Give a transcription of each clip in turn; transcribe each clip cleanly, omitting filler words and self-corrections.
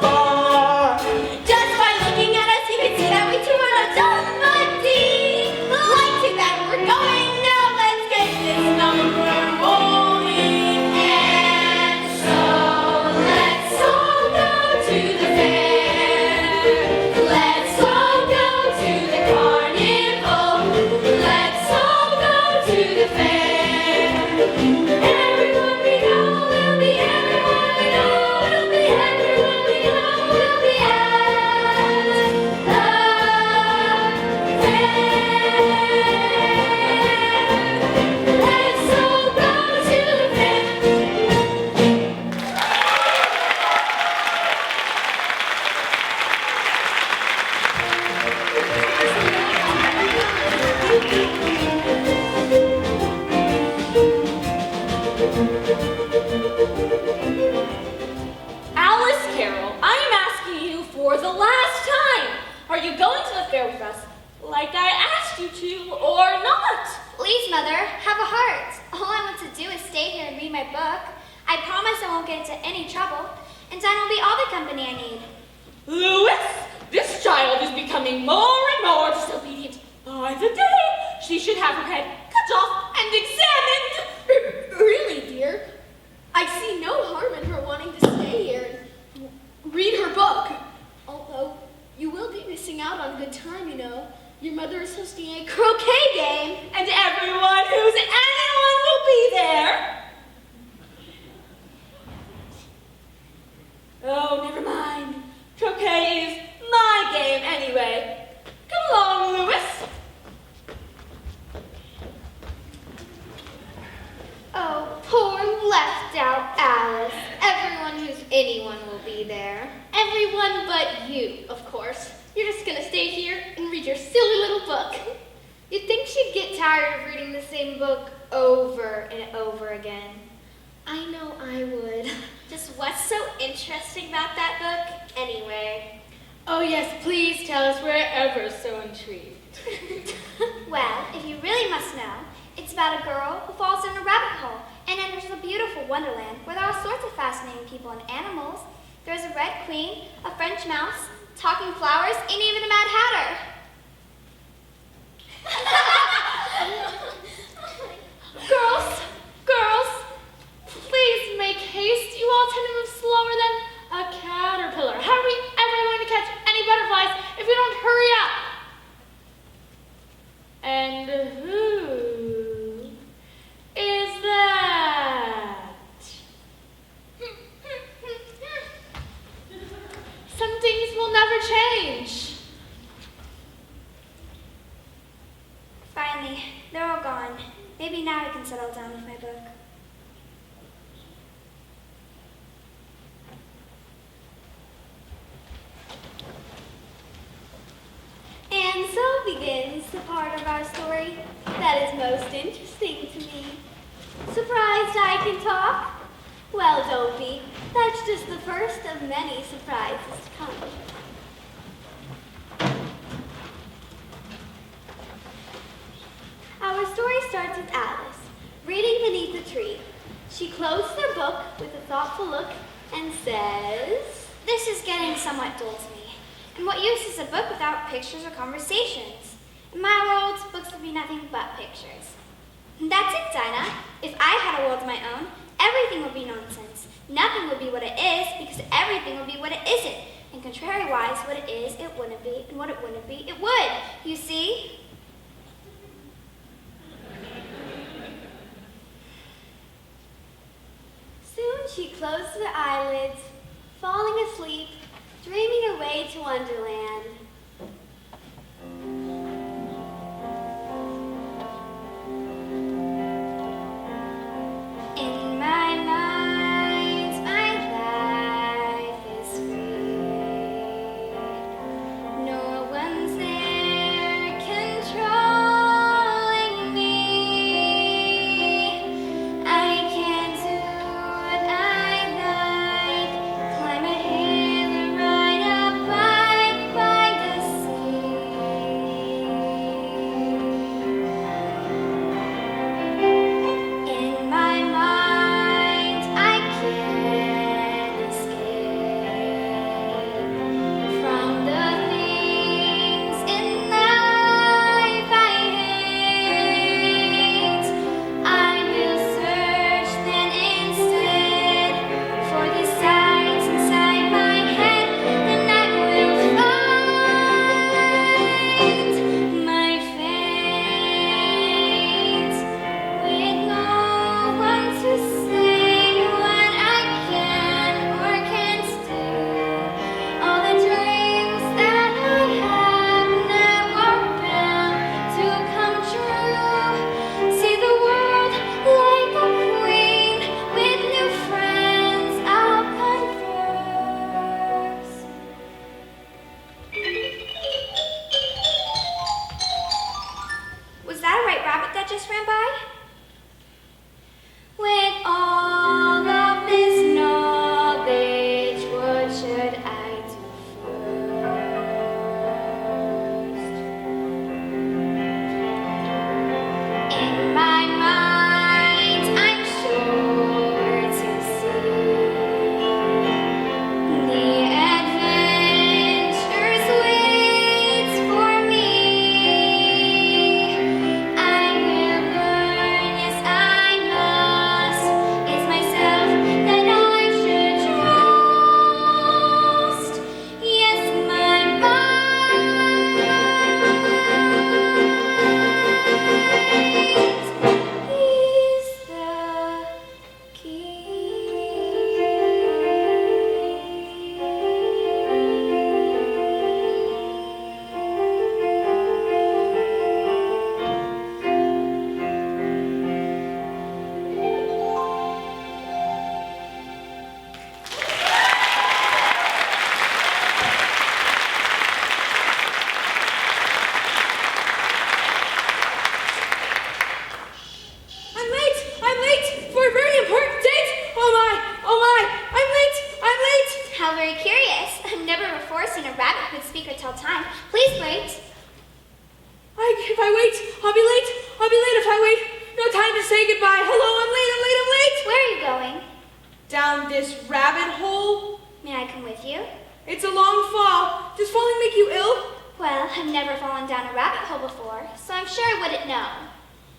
far. Just by looking at us, you can see that we two are adult buddies. Like to that, we're going now. Let's get this number rolling. And so let's all go to the fair. Let's all go to the carnival. Let's all go to the fair. Everyone we know will be everyone we know will be everyone we know will be at the fair. Let's all go to the fair. Alice Carroll, I am asking you for the last time. Are you going to the fair with us like I asked you to or not? Please, Mother, have a heart. All I want to do is stay here and read my book. I promise I won't get into any trouble, and Dine will be all the company I need. Louis, this child is becoming more and more disobedient by the day. She should have her head cut off and examined. Really, dear? I see no harm in her wanting to stay here and read her book. Although, you will be missing out on good time, you know. Your mother is hosting a croquet game. And everyone who's anyone will be there. Oh, never mind. Croquet is my game anyway. Come along, Louis. Oh, poor left out Alice. Everyone who's anyone will be there. Everyone but you, of course. You're just gonna stay here and read your silly little book. You'd think she'd get tired of reading the same book over and over again. I know I would. Just what's so interesting about that book, anyway? Oh yes, please tell us. We're ever so intrigued. Well, if you really must know, it's about a girl who falls in a rabbit hole and enters a beautiful wonderland where there are all sorts of fascinating people and animals. There's a red queen, a French mouse, talking flowers, and even a Mad Hatter. Girls, please make haste. You all tend to move slower than a caterpillar. How are we ever going to catch any butterflies if we don't hurry up? And who is that? Some things will never change. Finally, they're all gone. Maybe now I can settle down with my book. And so begins the part of our story that is most interesting to me. Surprised I can talk? Well, don't be. That's just the first of many surprises to come. Our story starts with Alice, reading beneath a tree. She closes her book with a thoughtful look and says, "This is getting somewhat dull to me. And what use is a book without pictures or conversations? In my world, books would be nothing but pictures." And that's it, Dinah. If I had a world of my own, everything would be nonsense. Nothing would be what it is, because everything would be what it isn't. And contrary-wise, what it is, it wouldn't be, and what it wouldn't be, it would. You see? Soon she closed her eyelids, falling asleep, dreaming her way to Wonderland. In my mind, my life is free. No one's there controlling me. I can do what I like, climb a hill or ride a bike, before seen a rabbit who could speak or tell time. Please wait. If I wait, I'll be late. I'll be late if I wait. No time to say goodbye. Hello, I'm late, I'm late, I'm late. Where are you going? Down this rabbit hole. May I come with you? It's a long fall. Does falling make you ill? Well, I've never fallen down a rabbit hole before, so I'm sure I wouldn't know.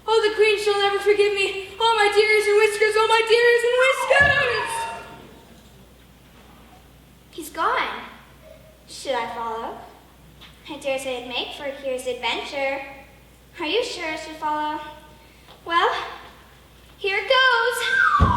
Oh, the queen shall never forgive me. Oh, my dears and whiskers, oh, my dears and whiskers. He's gone. Should I follow? I dare say it'd make for a curious adventure. Are you sure I should follow? Well, here it goes.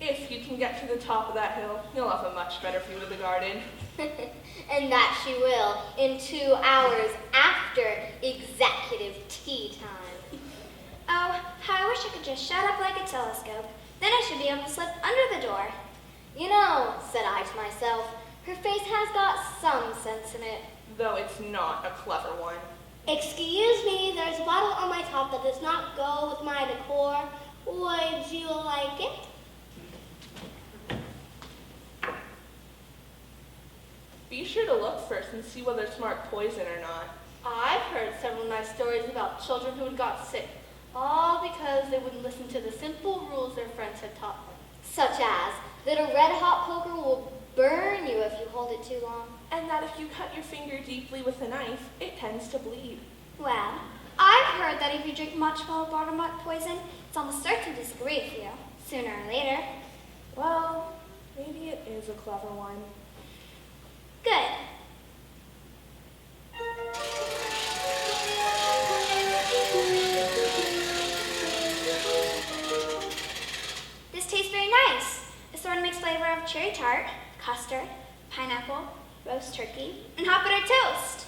If you can get to the top of that hill, you'll have a much better view of the garden. And that she will, in 2 hours after executive tea time. Oh, how I wish I could just shut up like a telescope. Then I should be able to slip under the door. You know, said I to myself, her face has got some sense in it. Though it's not a clever one. Excuse me, there's a bottle on my top that does not go with my decor. Would you like it? Be sure to look first and see whether it's marked poison or not. I us stories about children who had got sick, all because they wouldn't listen to the simple rules their friends had taught them. Such as that a red-hot poker will burn you if you hold it too long. And that if you cut your finger deeply with a knife, it tends to bleed. Well, I've heard that if you drink much bottom-up poison, it's almost certain to disagree with you, sooner or later. Well, maybe it is a clever one. Good. This tastes very nice. It sort of mixed flavor of cherry tart, custard, pineapple, roast turkey, and hot buttered toast.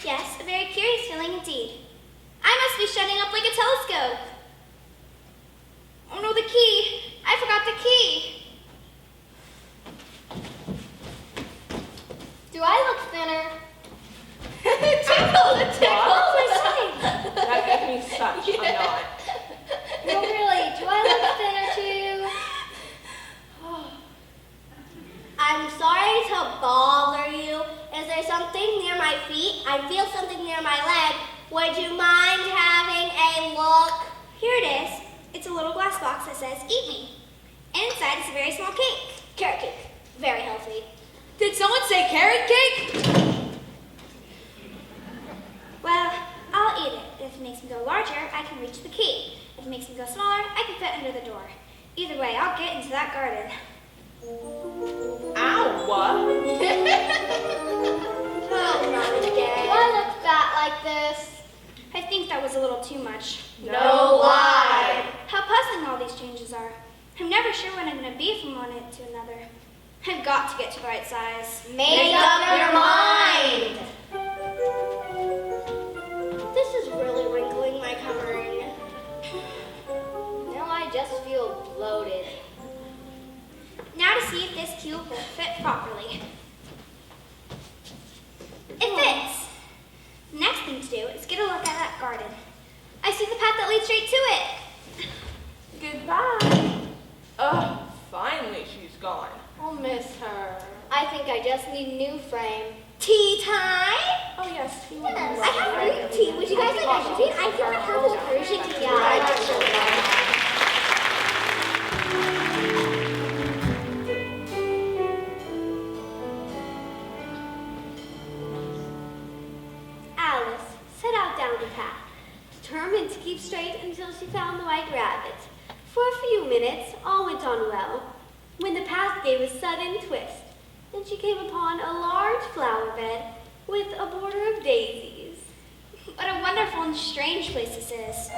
Yes, a very curious feeling indeed. I must be shutting up like a telescope. Oh no, the key. I forgot the key. Do I look thinner? Tickle, What? my side. That gave me such a nod. No, really, do I look thinner too? I'm sorry to bother you. Is there something near my feet? I feel something near my leg. Would you mind having a look? Here it is. It's a little glass box that says, "Eat me." And inside is a very small cake. Carrot cake. Very healthy. Did someone say carrot cake? Well, I'll eat it. If it makes me go larger, I can reach the key. If it makes me go smaller, I can fit under the door. Either way, I'll get into that garden. Ow! Oh, not again. Do I look fat like this? I think that was a little too much. No lie. How puzzling all these changes are. I'm never sure when I'm going to be from one end to another. I've got to get to the right size. Make up your mind. This is really wrinkling my covering. Now I just feel bloated. Now to see if this cube will fit properly. It fits. The next thing to do is get a look at that garden. I see the path that leads straight to it. Goodbye. Ugh, finally she's gone. I'll miss her. I think I just need a new frame. Tea time? Oh yes, tea. Yes, I have green tea. Would you guys like Persian tea? I think I have a Persian tea. Yeah, I just Alice set out down the path, determined to keep straight until she found the white rabbit. For a few minutes, all went on well, when the path gave a sudden twist, and she came upon a large flower bed with a border of daisies. What a wonderful and strange place this is.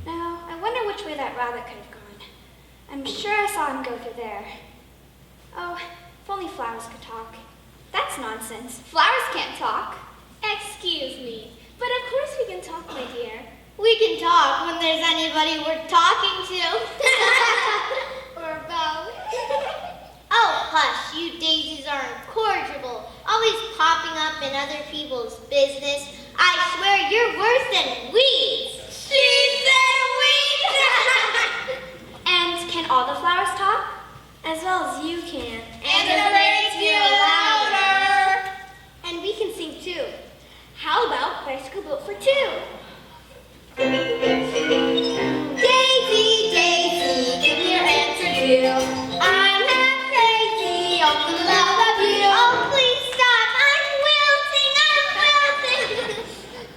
Now, I wonder which way that rabbit could have gone. I'm sure I saw him go through there. Oh, if only flowers could talk. That's nonsense. Flowers can't talk. Excuse me, but of course we can talk, my dear. We can talk when there's anybody we're talking to. Or about. Oh, hush, you daisies are incorrigible, always popping up in other people's business. I swear you're worse than weeds. She said weeds! And can all the flowers talk? As well as you can. And the rain feel louder. And we can sing too. How about Bicycle Boat for Two? Daisy, Daisy, give your answer due. I'm half crazy on the love of you. Oh, please stop. I'm wilting.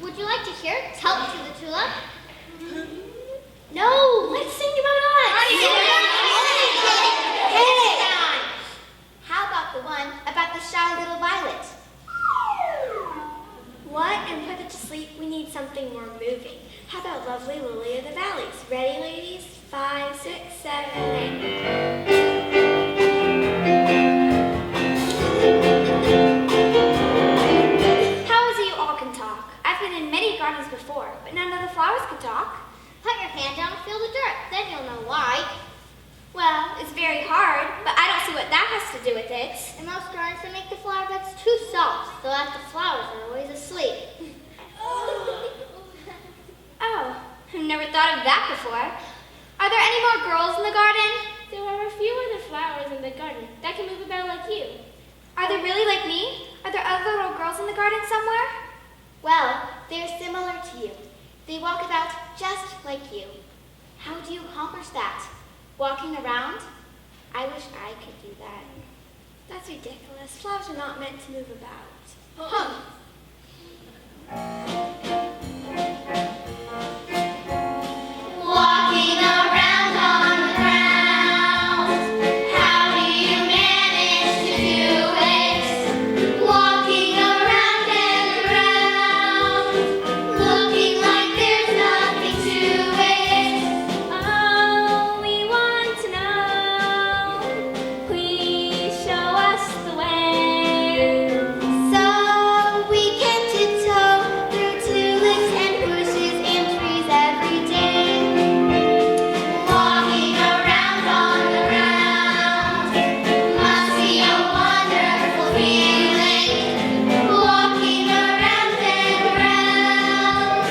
Would you like to hear Tell It to the Tulip? No, let's sing about us. Hey! How about the one about the shy little violet? What? And put it to sleep, we need something more moving. How about Lovely Lily of the Valleys? Ready, ladies? 5, 6, 7, 8. How is it you all can talk? I've been in many gardens before, but none of the flowers could talk. Put your hand down and feel the dirt, then you'll know why. Well, it's very hard, but I don't see what that has to do with it. And most gardens that make the flower beds too soft, so that the flowers are always asleep. Oh, I've never thought of that before. Are there any more girls in the garden? There are a few other flowers in the garden that can move about like you. Are they really like me? Are there other little girls in the garden somewhere? Well, they're similar to you. They walk about just like you. How do you accomplish that? Walking around? I wish I could do that. That's ridiculous. Flowers are not meant to move about. Huh. Walking around on the ground. How do you manage to do it? Walking around and around, looking like there's nothing to it. Oh, we want to know. Please show us the way. So we can tiptoe through tulips and bushes and trees every day. Walking around on the ground must be a wonderful feeling. Walking around and around,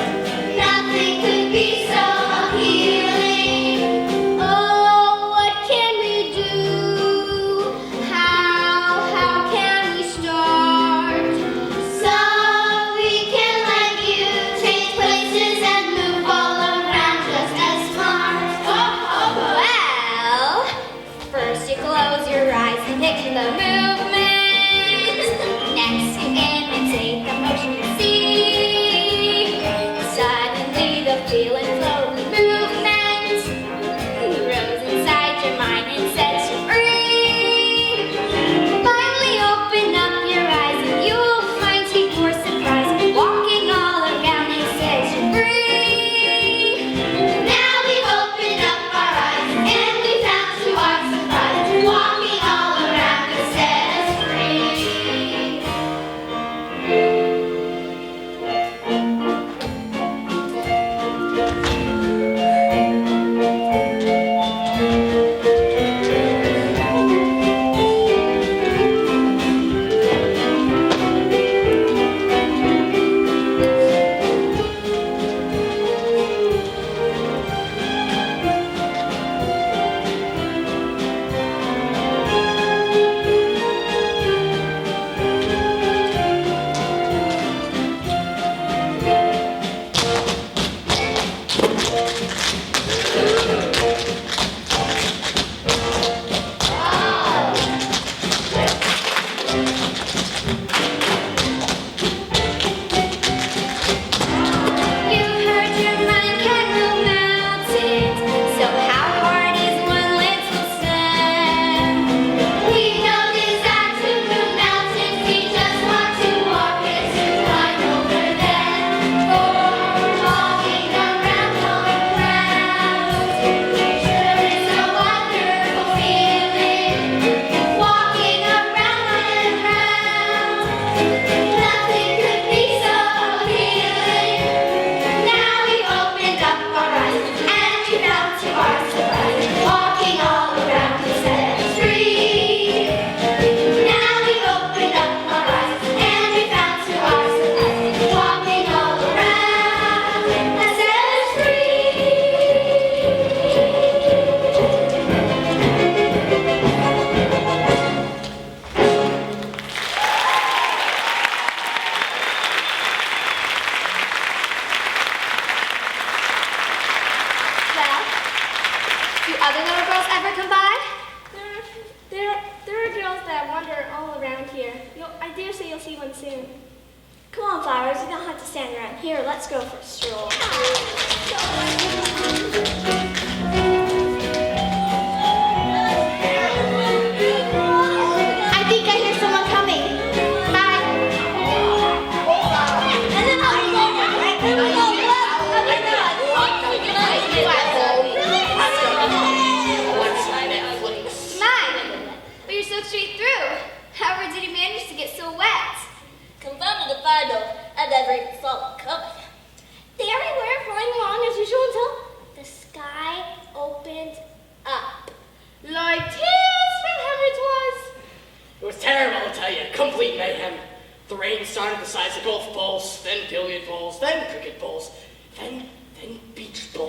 nothing could be so appealing. Oh, what can we do? How can we start? So we can let you change places and move all around just as smart. Well, first you close your eyes and picture the movement. Next you imitate the motion you see. Suddenly the feeling flow, the movement grows inside your mind and sets you free. Finally open up your eyes and you'll find to your surprise, walking all around you sets you free. Now we've opened up our eyes and we found to our surprise, walking all around you set us free. You've heard your mind can move mountains, so how hard is one little step? We know desire to move mountains, we just want to walk it to climb over them. Walking around on the ground, sure is a wonderful feeling. Walking around and around, nothing could be so appealing. Now we've opened up our eyes and we found to our surprise, walking all around to set us free. Now we've opened up our eyes and we found to our surprise, walking all around and set us free. Well, do other little girls ever come by? There are girls that wander all around here. I dare say you'll see one soon. Come on, Flowers. You don't have to stand around here. Let's go for a stroll. I think I hear someone coming. Bye. And then I'll Mine, but you're so straight through. However did you manage to get so wet? Confounded if I know, and every saw coming. There we were, flying along as usual until the sky opened up. Like tears from heaven it was. It was terrible, I'll tell you. Complete mayhem. The rain started the size of golf balls, then billiard balls, then cricket balls, then beach balls.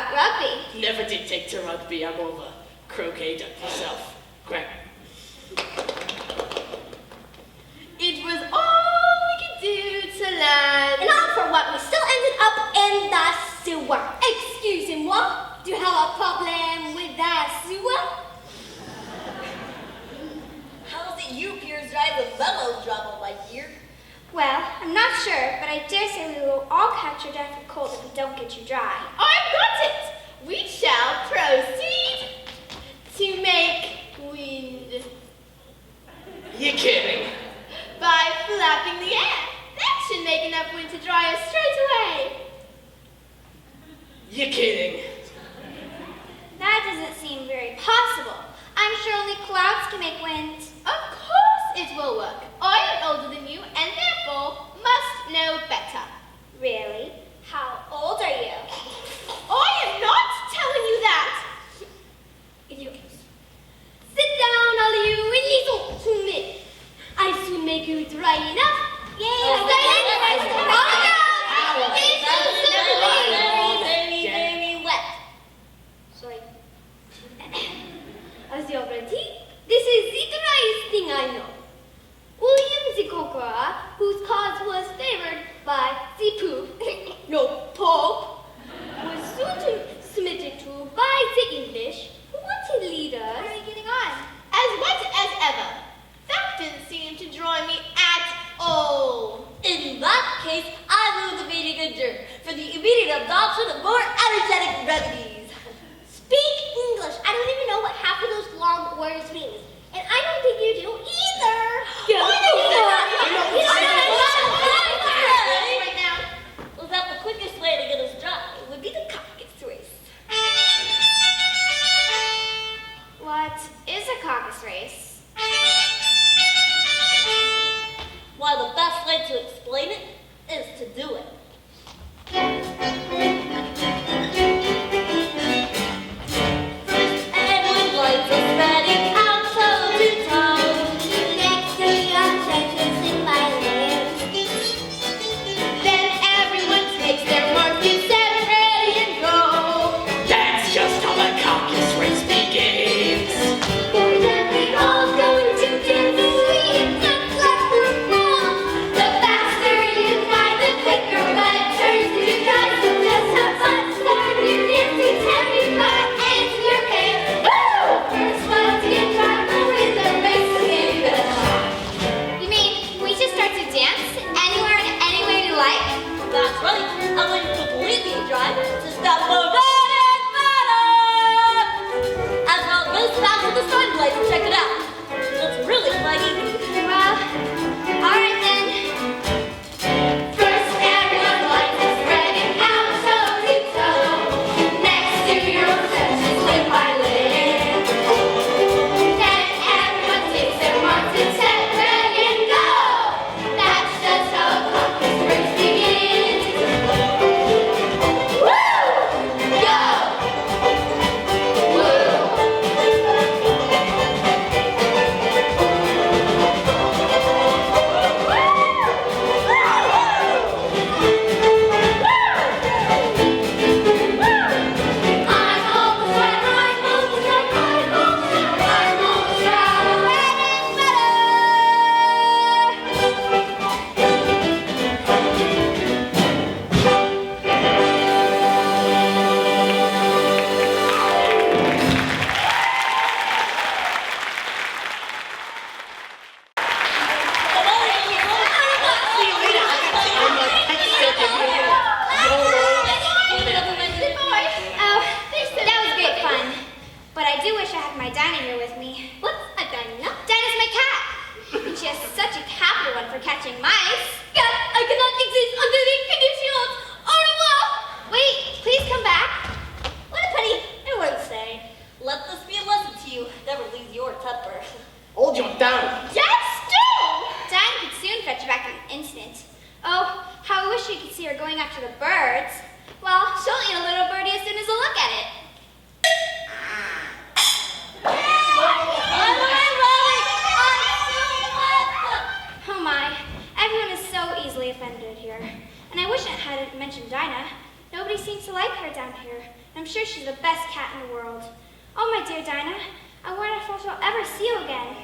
about rugby? Never did take to rugby. I'm more of a croquet duck myself. Grant. It was all we could do to learn. And all for what we still ended up in the sewer. Excusez-moi, do you have a problem with that sewer? How is it you appears drive a melodrama, my dear? Well, I'm not sure, but I dare say we will all catch your death of cold if we don't get you dry. I've got it! We shall proceed to make wind You kidding? by flapping the air. That should make enough wind to dry us straight away. You kidding? That doesn't seem very possible. I'm sure only clouds can make wind. Of course it will work. I am older than you and therefore must know better. Really? How old are you? I am not telling you that. Idiots. Sit down, all you, and listen to me. I soon make you dry enough. Yay! Very wet. Sorry. As you're ready, this is the driest thing I know. William the Conqueror, whose cause was favored by the poop, here. I'm sure she's the best cat in the world. Oh, my dear Dinah, I wonder if I shall ever see you again.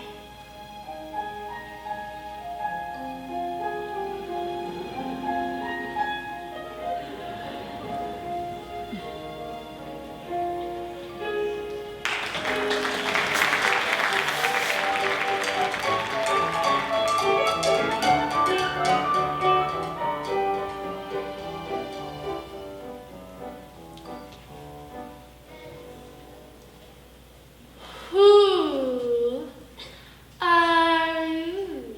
Who are you?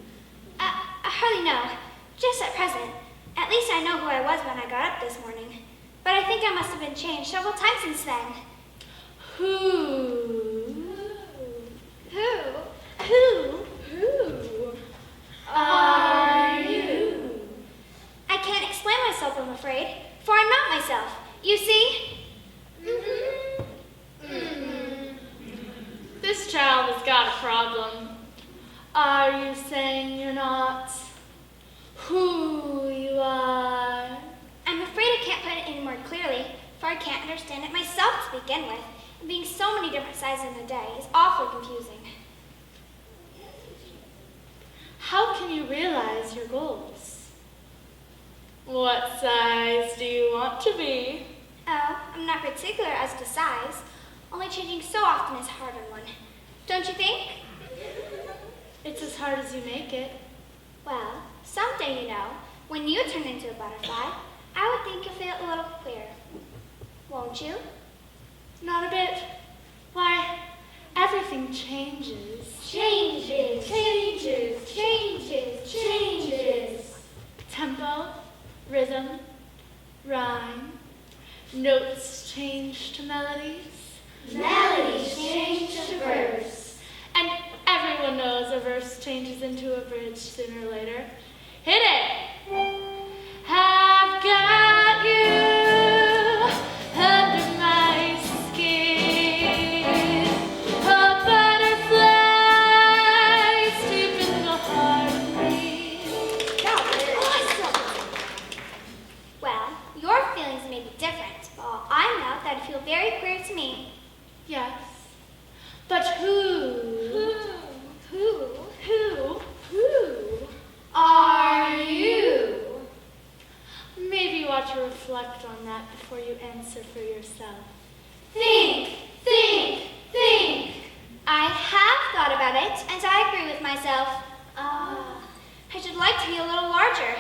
I hardly know. Just at present. At least I know who I was when I got up this morning. But I think I must have been changed several times since then. Who are you? I can't explain myself, I'm afraid, for I'm not myself. You see? This child has got a problem. Are you saying you're not who you are? I'm afraid I can't put it any more clearly, for I can't understand it myself to begin with. And being so many different sizes in a day is awfully confusing. How can you realize your goals? What size do you want to be? Oh, I'm not particular as to size. Only changing so often is hard on one. Don't you think? It's as hard as you make it. Well, someday, you know, when you turn into a butterfly, I would think you'll feel a little queer. Won't you? Not a bit. Why, everything changes. Changes. Tempo, rhythm, rhyme, notes change to melodies. Melodies change to verse. And everyone knows a verse changes into a bridge sooner or later. Hit it! Have got you under my skin. A butterfly deep in the heart of me. Well, your feelings may be different, but all I know that it feel very queer to me. Yes. But who are you? Maybe you ought to reflect on that before you answer for yourself. Think. I have thought about it, and I agree with myself. I should like to be a little larger.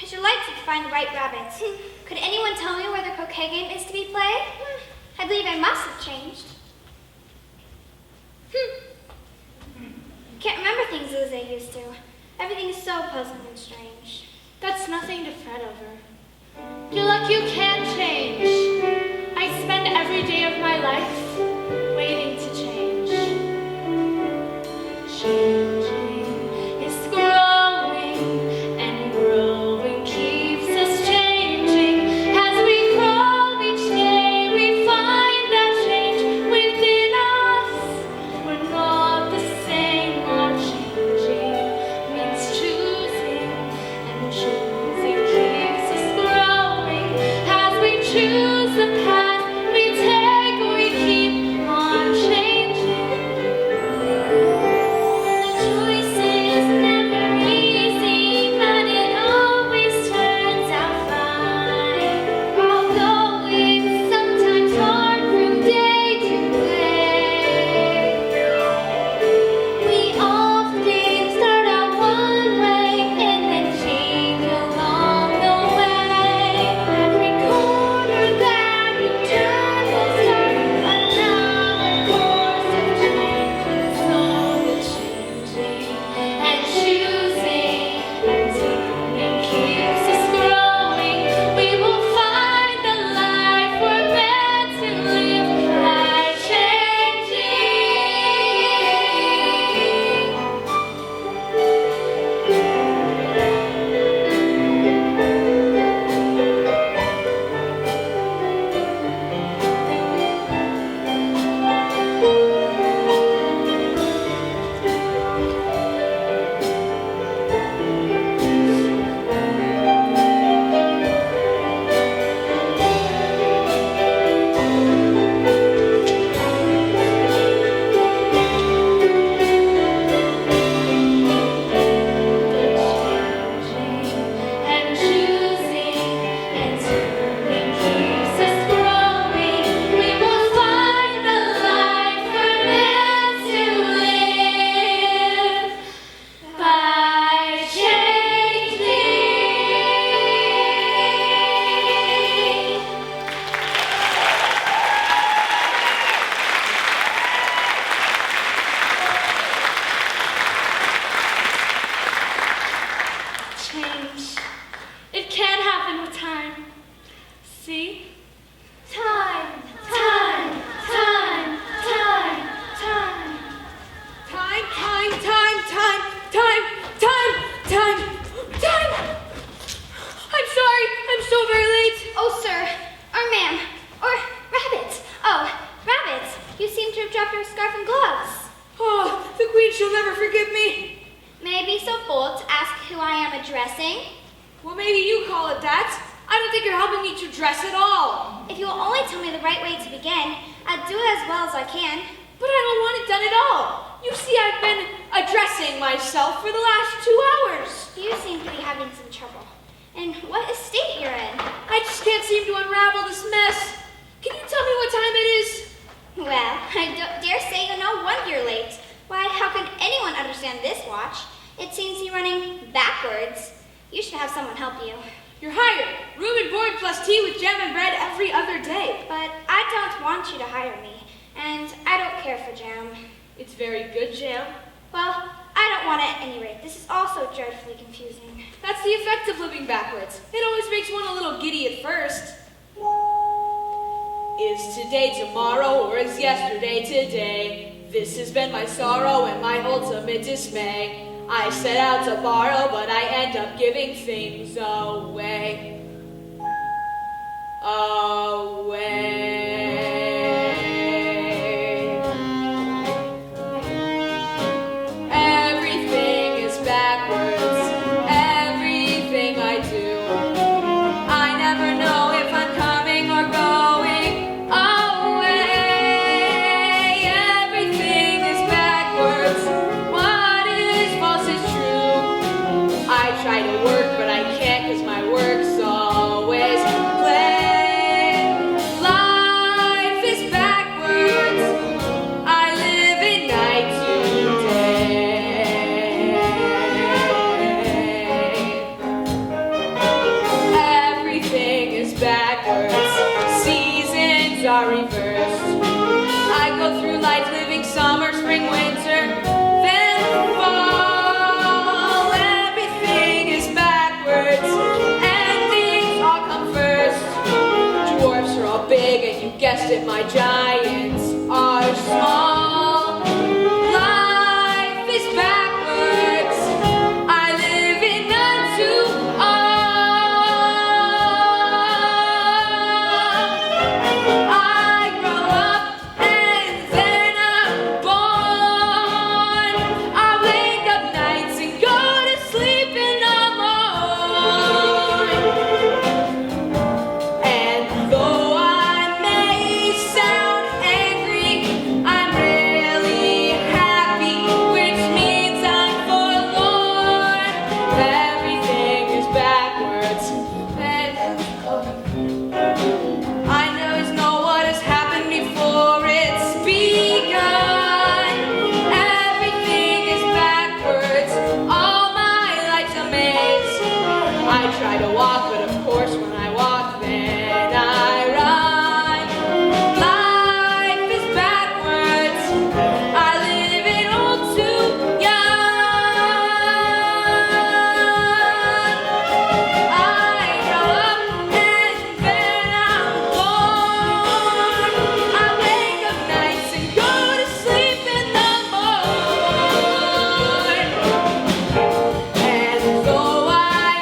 I should like to find the right rabbit. Could anyone tell me where the croquet game is to be played? I believe I must have changed. Can't remember things as I used to. Everything is so puzzling and strange. That's nothing to fret over. You're lucky you can change. I spend every day of my life waiting to change. Changing is growing, and growing keeps us changing. As we grow each day, we find that change within us. We're not the same, our changing means choosing, and choosing keeps us growing. As we dressing. Well, maybe you call it that. I don't think you're helping me to dress at all. If you will only tell me the right way to begin, I'd do it as well as I can. But I don't want it done at all. You see, I've been addressing myself for the last 2 hours. You seem to be having some trouble. And what state you're in? I just can't seem to unravel this mess. Can you tell me what time it is? Well, I don't dare say you're no wonder you're late. Why, how can anyone understand this watch? It seems you're running backwards. You should have someone help you. You're hired. Room and board plus tea with jam and bread every other day. But I don't want you to hire me, and I don't care for jam. It's very good jam. Well, I don't want it at any rate. This is also dreadfully confusing. That's the effect of living backwards. It always makes one a little giddy at first. Is today tomorrow, or is yesterday today? This has been my sorrow and my ultimate dismay. I set out to borrow, but I end up giving things away. Everything is backwards, everything I do. I never know if I'm coming or going away. Everything is backwards, what is false is true. I try to work, but I can't because my work's always play. Life is backwards, I live in night to day. Everything is backwards, seasons are reversed. I go through life living summer, spring, winter, then fall. Everything is backwards, endings all come first. Dwarfs are all big, and you guessed it, my giants are small. Life is backwards, I live in unto I grow up and then I'm born. I wake up nights and go to sleep in the morn. And though I may sound angry, I'm really happy, which means I'm forlorn. Everything is backwards, and I always know what has happened before it's begun. Everything is backwards, all my life's a maze. I try to walk, but of course when I walk, then I run. Life is backwards, I live it all too young. I grow up and then I'm born. I wake up nights and go to sleep in the morn. And though I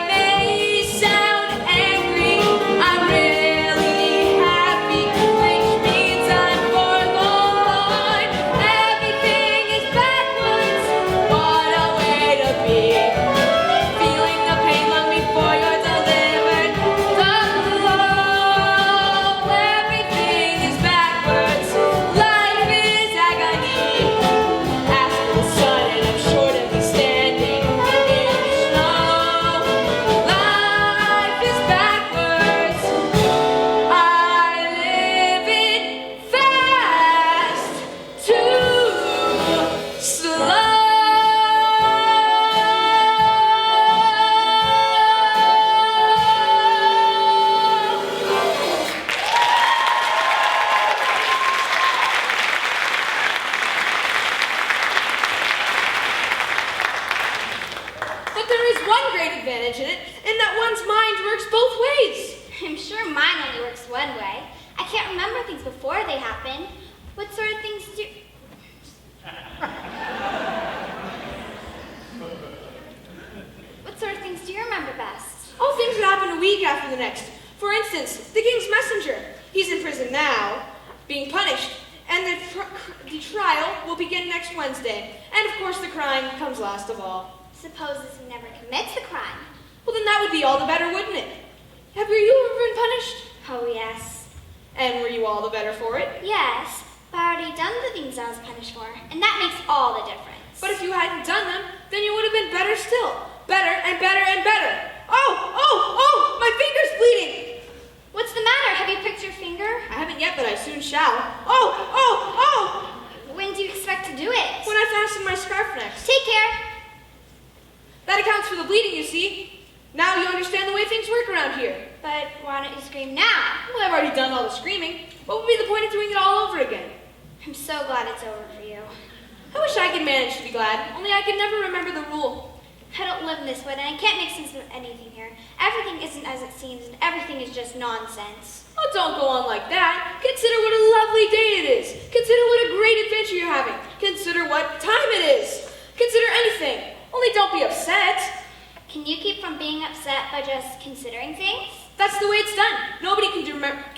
may sound angry, I'm really happy, which means I'm forlorn. Everything is backwards, what a way to be. Feeling the pain long before you're delivered the blow. Everything is backwards, life is agony. Ask for the sun and I'm sure to be standing in the snow. Life is backwards, I live it fast, too slow. But there is one great advantage in it, in that one's mind works both ways. I'm sure mine only works one way. I can't remember things before they happen. What sort of things do... What sort of things do you remember best? All things that happen a week after the next. For instance, the king's messenger. He's in prison now, being punished, and the trial will begin next Wednesday. And of course, the crime comes last of all. Supposes he never commits the crime. Well, then that would be all the better, wouldn't it? Have you ever been punished? Oh, yes. And were you all the better for it? Yes, but I already done the things I was punished for, and that makes all the difference. But if you hadn't done them, then you would have been better still. Better and better and better. Oh, my finger's bleeding. What's the matter? Have you pricked your finger? I haven't yet, but I soon shall. Oh! When do you expect to do it? When I fasten my scarf next. Take care. That accounts for the bleeding, you see. Now you understand the way things work around here. But why don't you scream now? Well, I've already done all the screaming. What would be the point of doing it all over again? I'm so glad it's over for you. I wish I could manage to be glad, only I could never remember the rule. I don't live in this wood, and I can't make sense of anything here. Everything isn't as it seems, and everything is just nonsense. Oh, don't go on like that. Consider what a lovely day it is. Consider what a great adventure you're having. Consider what time it is. Consider anything. Only don't be upset. Can you keep from being upset by just considering things? That's the way it's done. Nobody can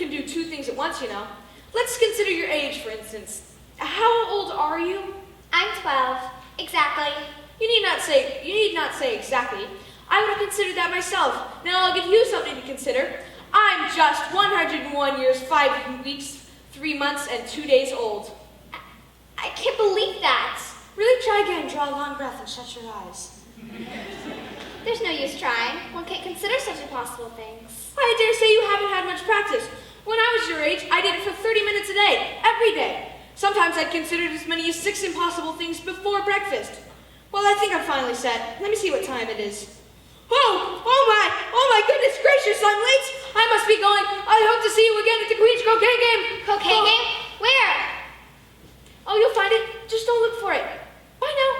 do two things at once, you know. Let's consider your age, for instance. How old are you? I'm 12. Exactly. You need not say exactly. I would have considered that myself. Now I'll give you something to consider. I'm just 101 years, 5 weeks, 3 months, and 2 days old. I can't believe that. Really try again, draw a long breath, and shut your eyes. There's no use trying. One can't consider such impossible things. I dare say you haven't had much practice. When I was your age, I did it for 30 minutes a day, every day. Sometimes I'd considered as many as 6 impossible things before breakfast. Well, I think I'm finally set. Let me see what time it is. Oh my goodness gracious, I'm late. I must be going. I hope to see you again at the Queen's Croquet game. Croquet game? Where? Oh, you'll find it. Just don't look for it. Bye now.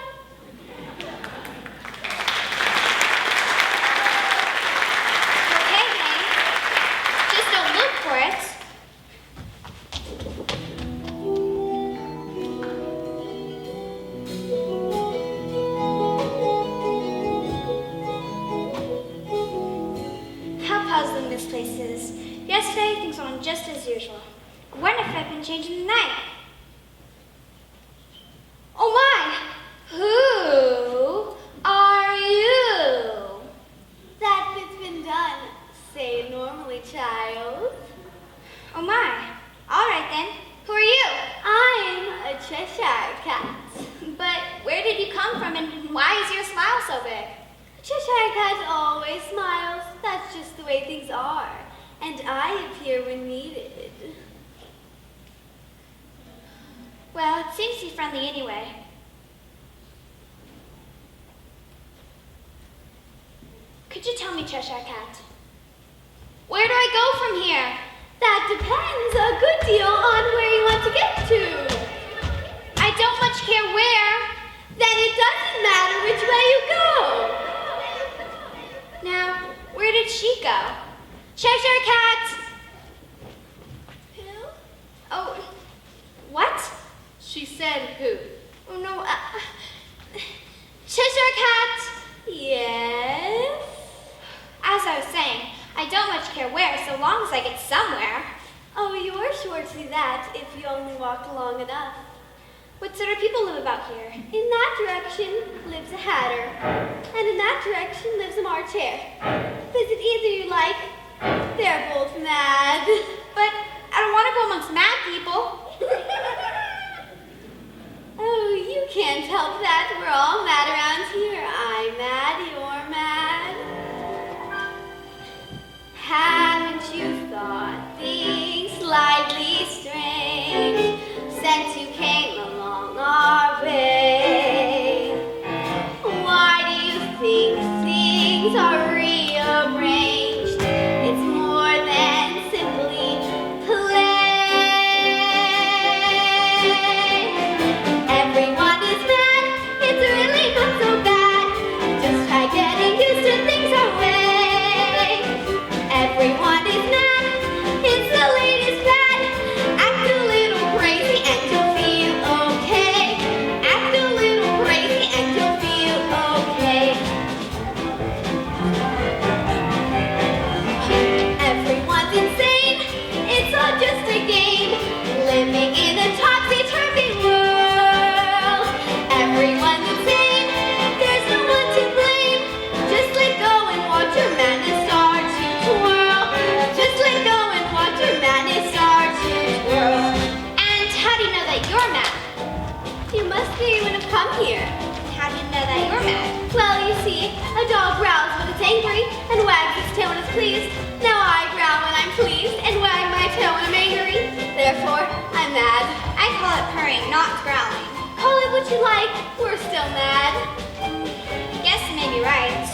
Croquet game? Just don't look for it. Puzzling this place is. Yesterday, things went on just as usual. I wonder if I've been changing the night. Oh my! Who are you? That bit's been done. Say it normally, child. Oh my. All right then. Who are you? I'm a Cheshire cat. But where did you come from and why is your smile so big? Cheshire cat always smiles. That's just the way things are. And I appear when needed. Well, it seems to be friendly anyway. Could you tell me, Cheshire Cat? Where do I go from here? That depends a good deal on where you want to get to. I don't much care where. Then it doesn't matter which way you go. Now, where did she go? Cheshire Cat! Who? Oh, what? She said who? Oh no, Cheshire Cat! Yes? As I was saying, I don't much care where, so long as I get somewhere. Oh, you're sure to see that if you only walk long enough. What sort of people live about here? In that direction lives a hatter, and in that direction lives a March hare. Visit either you like. They're both mad. But I don't want to go amongst mad people. Oh, you can't help that. We're all mad around here. I'm mad, you're mad. Haven't you thought things slightly strange since you came along our way? Why do you think things are rearranged? It's more than simply play. Everyone is mad, it's really not so bad. Just try getting used to things our way. Everyone is mad, it's the latest fad. Act a little crazy and you'll feel that you're mad. You must be when I've come here. How do you know that you're mad? Well, you see, a dog growls when it's angry and wags its tail when it's pleased. Now I growl when I'm pleased and wag my tail when I'm angry. Therefore, I'm mad. I call it purring, not growling. Call it what you like, we're still mad. Guess you may be right.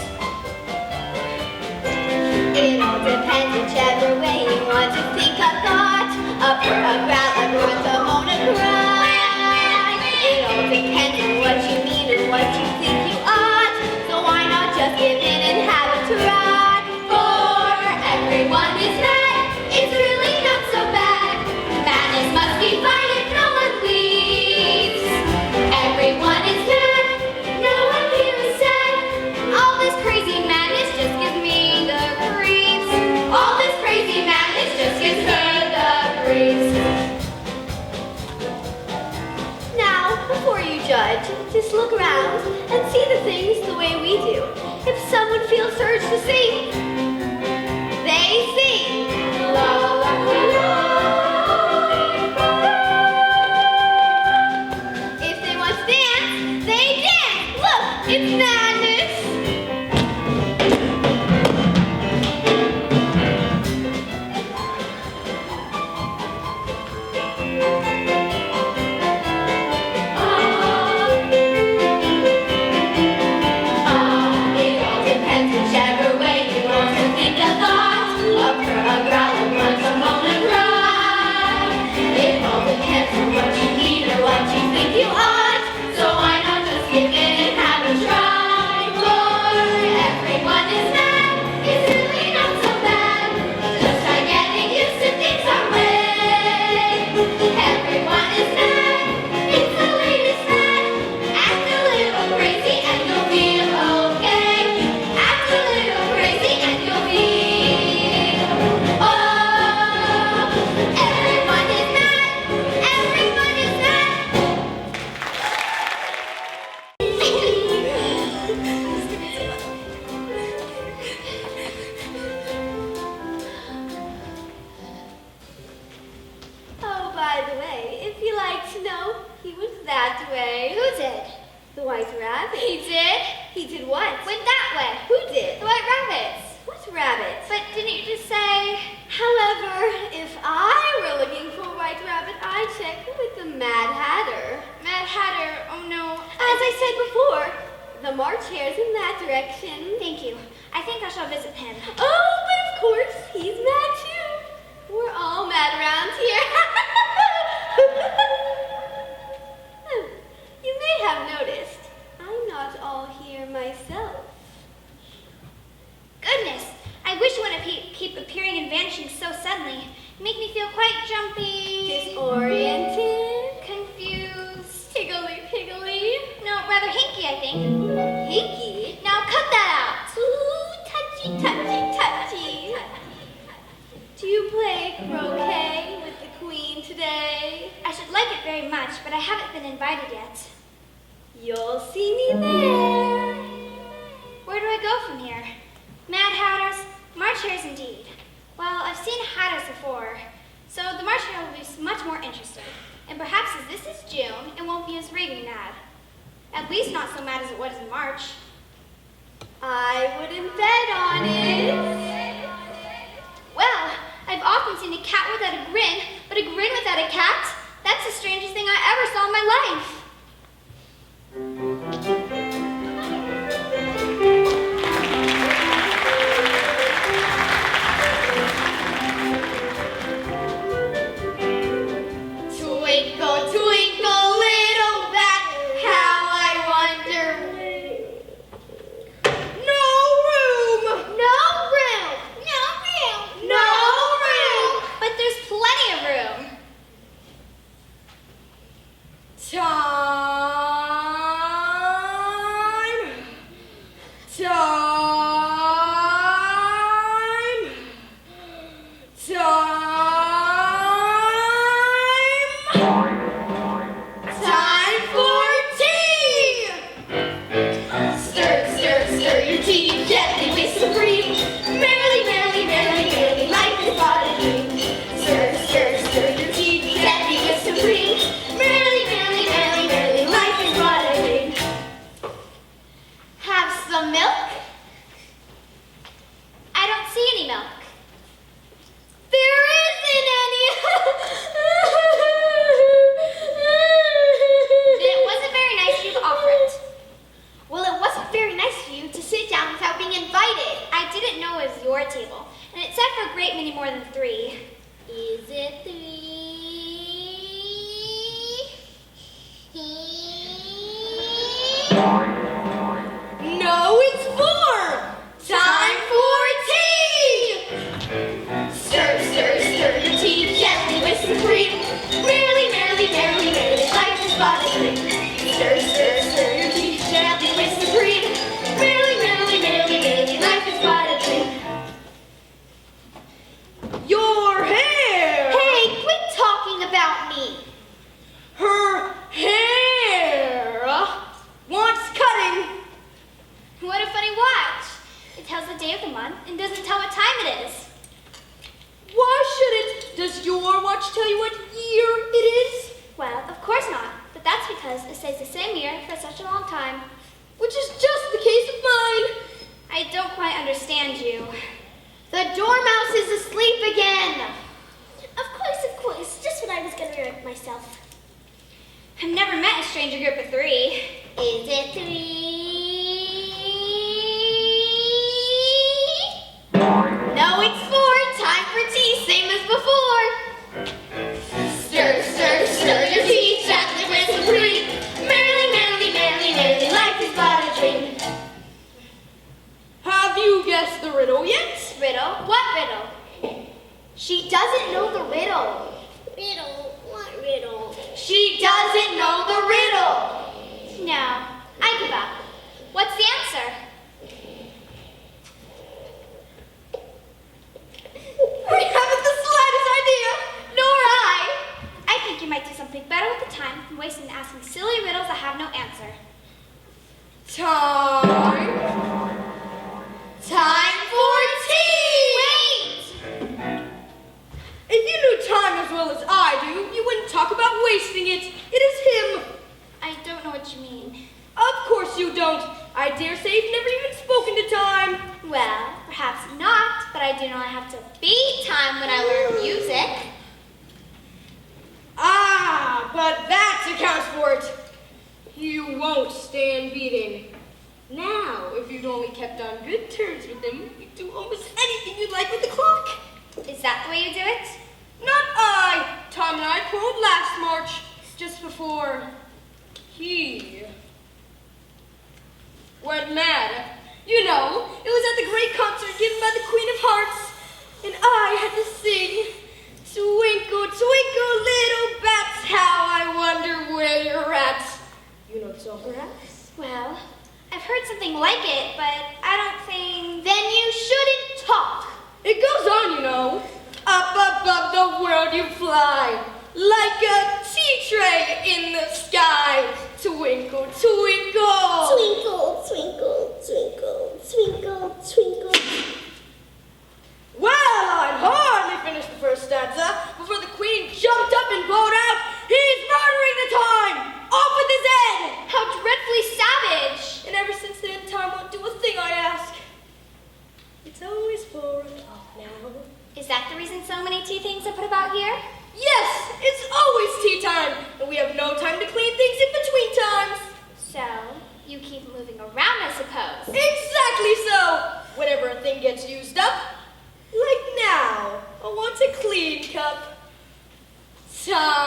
It all depends whichever way you want to think a thought. A purr, a growl, a grunt, a moan, a cry. It all depends on what you mean and what you think you ought. So why not just give in and have a try? For everyone is mad, it's really not so bad. Madness must be fine if no one leaves. Everyone is mad, no one here is sad. All this crazy madness just gives me the creeps. All this crazy madness just gives her the creeps. Now, before you judge, just look around and see the things the way we do. If someone feels urged to sing, they sing. La la la. If they want to dance, they dance. Look, it's madness. It all depends whichever way you want to think a thought. A purr, a growl, a grunt, a moan, a cry. It all depends on what you need or what you think you ought. So why not just give in and have a try? For everyone is mad, it's really not so bad. Just try getting used to things our way. Everyone is mad, it's the latest fad. Act a little crazy and you'll feel okay. Act a little crazy and you'll feel oh. Everyone is mad, everyone is mad. Oh, by the way, if you like to know, he was that way. Who did? The white rabbit. He did? He did what? Went that way. Who did? The white rabbits. What rabbit? But didn't you just say? However, if I were looking for a white rabbit, I'd check with the Mad Hatter. Mad Hatter, oh no. As I said before, the March hare's in that direction. Thank you. I think I shall visit him. Oh, but of course, he's mad too. We're all mad around here. You may have noticed, I'm not all here myself. Goodness, I wish you wouldn't keep appearing and vanishing so suddenly. You make me feel quite jumpy. Disoriented? Confused. Higgly-piggly? No, rather hinky, I think. Hinky? Now cut that out. Ooh, touchy. Do you play croquet with the queen today? I should like it very much, but I haven't been invited yet. You'll see me there. Where do I go from here? Mad Hatters? March hares indeed. Well, I've seen hatters before, so the March hare will be much more interesting. And perhaps as this is June, it won't be as raving mad. At least not so mad as it was in March. I wouldn't bet on it. Well, I've often seen a cat without a grin, but a grin without a cat? That's the strangest thing I ever saw in my life. Twinkle, twinkle, little bat, how I wonder. No room! No room! No room! No room! But there's plenty of room. Time for tea! Stir, stir, stir your tea gently with some cream. Merrily, merrily, merrily, merrily, life is but a dream. Stir, stir, stir your tea gently with some cream. Merrily, to tell you what year it is? Well, of course not. But that's because it stays the same year for such a long time. Which is just the case of mine. I don't quite understand you. The dormouse is asleep again. Of course. Just what I was going to write myself. I've never met a stranger group of 3. Is it 3? No, it's 4. Time for tea, same as before. Stir, stir, stir your tea, chocolate with some cream. Merrily, merrily, merrily, merrily, life is but a dream. Have you guessed the riddle yet? Riddle? What riddle? She doesn't know the riddle. Riddle? What riddle? She doesn't know the riddle. No, I give up. What's the answer? I haven't the slightest idea. Nor I. I think you might do something better with the time than wasting it asking silly riddles that have no answer. Time for tea. Wait! If you knew time as well as I do, you wouldn't talk about wasting it. It is him. I don't know what you mean. Of course you don't. I dare say you've never even spoken to time. Well, perhaps not, but I do know I have to beat time when I learn music. Ah, but that accounts for it. You won't stand beating. Now, if you'd only kept on good terms with him, you'd do almost anything you'd like with the clock. Is that the way you do it? Not I. Tom and I quarreled last March, just before he went mad. You know, it was at the great concert given by the Queen of Hearts, and I had to sing, "Twinkle, twinkle, little bats, how I wonder where you're at." You know the song, perhaps? Well, I've heard something like it, but I don't think... Then you shouldn't talk. It goes on, you know. Up above the world you fly, like a tea tray in the sky. Twinkle, twinkle. Twinkle, twinkle, twinkle, twinkle, twinkle. Well, I'd hardly finished the first stanza before the queen jumped up and bawled out, "He's murdering the time! Off with his head!" How dreadfully savage! And ever since then, time won't do a thing I ask. It's always 4 o'clock now. Is that the reason so many tea things are put about here? Yes, it's always tea time, and we have no time to clean things in between times. So, you keep moving around, I suppose. Exactly so. Whenever a thing gets used up, like now, I want a clean cup. Time.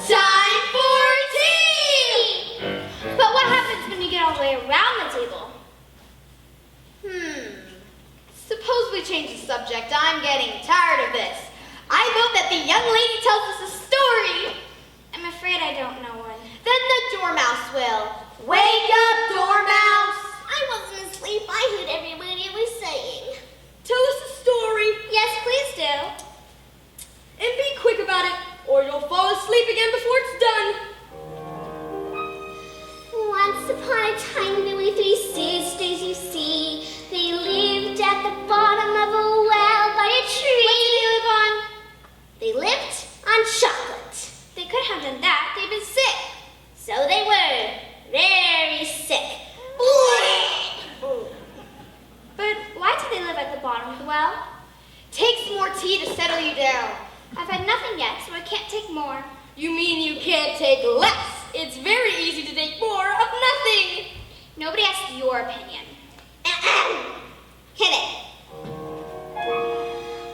Time for tea. But what happens when you get all the way around the table? Suppose we change the subject. I'm getting tired of this. I vote that the young lady tells us a story. I'm afraid I don't know one. Then the dormouse will. Wake up, dormouse. I wasn't asleep. I heard every word you were saying. Tell us a story, Yes, please do. and be quick about it, or you'll fall asleep again before it's done. Once upon a time, there were 3 sisters, you see. They lived at the bottom of a well by a tree. What do they live on? They lived on chocolate. They could have done that. They've been sick. So they were very sick. But why do they live at the bottom of the well? Take some more tea to settle you down. I've had nothing yet, so I can't take more. You mean you can't take less? It's very easy to take more of nothing. Nobody asked your opinion. Hit it.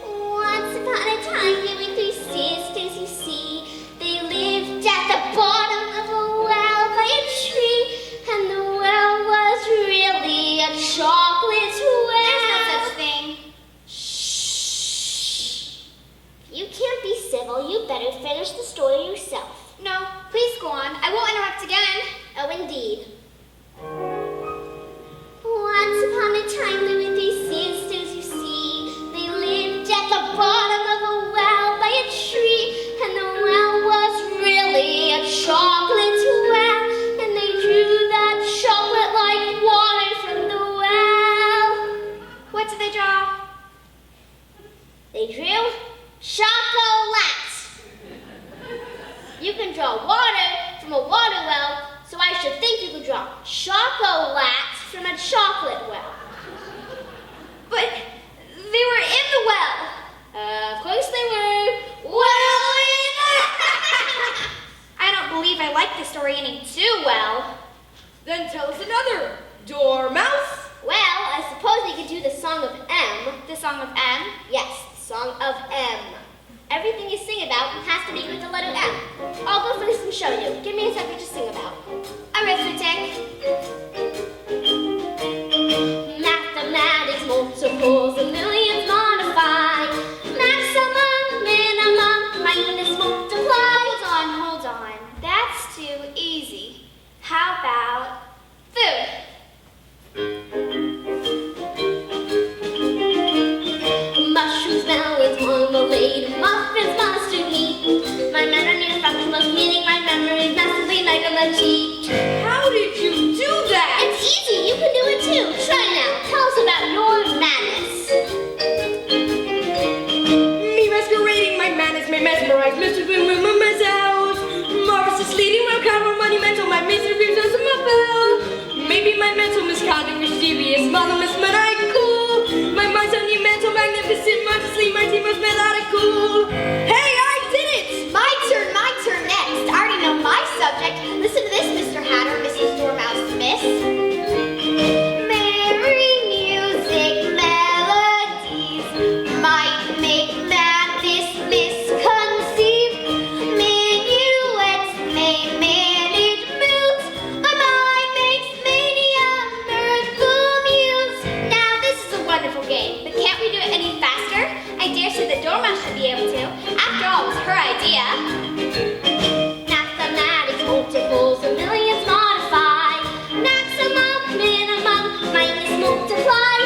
Once upon a time, there were 3 sisters, you see. They lived at the bottom of a well by a tree, and the well was really a chocolate well. There's no such thing. Shh. You can't be civil. You better finish the story yourself. No, please go on. I won't interrupt again. Oh, indeed. Once upon a time, there were 3 sisters, you see. They lived at the bottom of a well by a tree, and the well was really a chocolate They drew chocolate. You can draw water from a water well, so I should think you could draw chocolate from a chocolate well. But they were in the well. Of course they were. I don't believe I like the story any too well. Then tell us another. Dormouse? Well, I suppose we could do the Song of M. The Song of M. Yes, the Song of M. Everything you sing about has to begin with the letter M. I'll go first and show you. Give me a second to sing about. Arithmetic. Mathematics, multiples, and millions modify. Maximum, minimum, minus, multiply. Hold on. That's too easy. How about food? Mushrooms, melons, marmalade, muffins, mustard meat. My memory is fractions, most meaning my memory is massively mega cheat. How did you do that? It's easy, you can do it too. Try now. Tell us about your madness. Me masquerading my madness may mesmerize Mr. Myself. Morris is leading my cover monumental, my misery is a muffle. Maybe my mental misconduct mysterious, monomus maniacal. My mind's monumental, magnificent, modestly, my team was melodical. Hey, I did it! My turn next. I already know my subject. Listen to this, Mr. Hatter, Mrs. Dormouse, Miss. Merry music melodies might make madness misconceived. Minuets may manage moods. My mind makes mania mirthful muse. Now this is a wonderful game, but can't we do it any faster? I dare say the Dormouse should be able to. After all, it was her idea. Mathematics, multiples, and millions modify. Maximum, minimum, minus, multiply.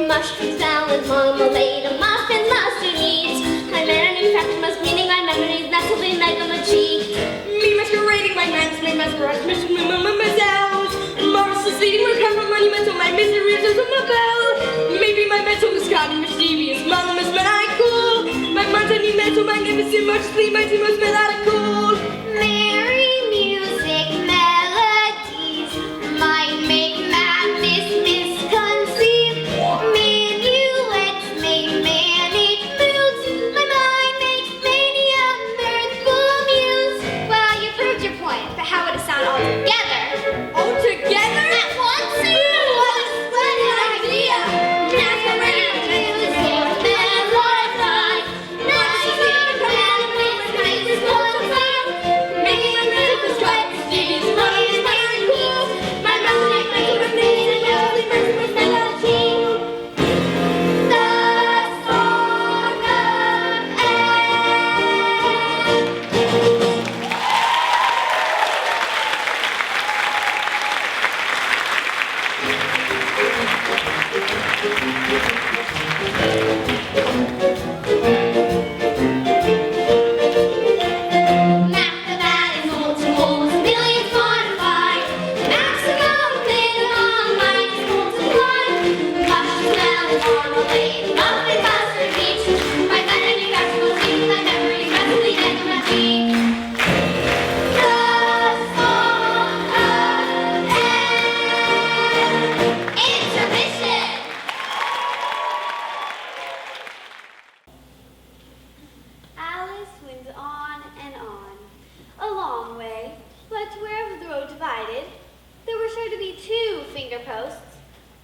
Mushrooms, salads, marmalade, and muffins, mustard meat. My memory fraction must meaning my memory is massively mega cheat. Me masquerading my madness may mesmerize Mr. Myself. Morris is leading my cover monumental, my misery is a muffle. Maybe my mental misconduct mischievous, monomus maniacal. My mind's monumental, magnificent, modestly, my team was melodical. Merry music melodies might make madness misconceived. Minuets may manage moods. My mind makes mania mirthful muse. Well, you proved your point, but how would it sound all together? All together? At once? What a splendid idea! Masquerading music melodies. Maximum madness multiply. Making my mental misconduct mischievous, monomus maniacal. My mind makes mania mirthful melody. The Song of Mathematics, multiples, millions modify. Maximum, minimum, minus, multiply. Mushrooms, melons, marmalade, muffin, mustard, peach. My memory maximum speed, my memory massively energy. The Song of Intermission. Alice went on and on, a long way, but wherever the road divided, there were sure to be two finger posts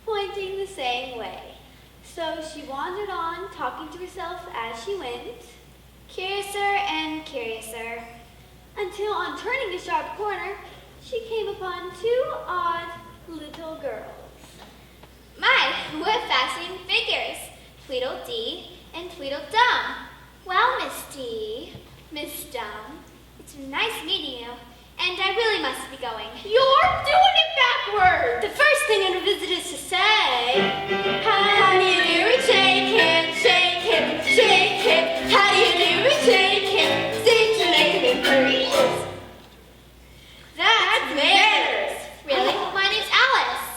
pointing the same way. So she wandered on, talking to herself as she went, curiouser and curiouser, until on turning a sharp corner, she came upon two odd little girls. My, what fascinating figures! Tweedledee and Tweedledum. Well, Miss D, Miss Dum, it's nice meeting you, and I really must be going. You're doing it backward! The first thing on a visit is to say, how do you do? Shake him, shake him, shake him. How do you do? Shake him, shake him, make him hurry. That's manners. Really? My name's Alice.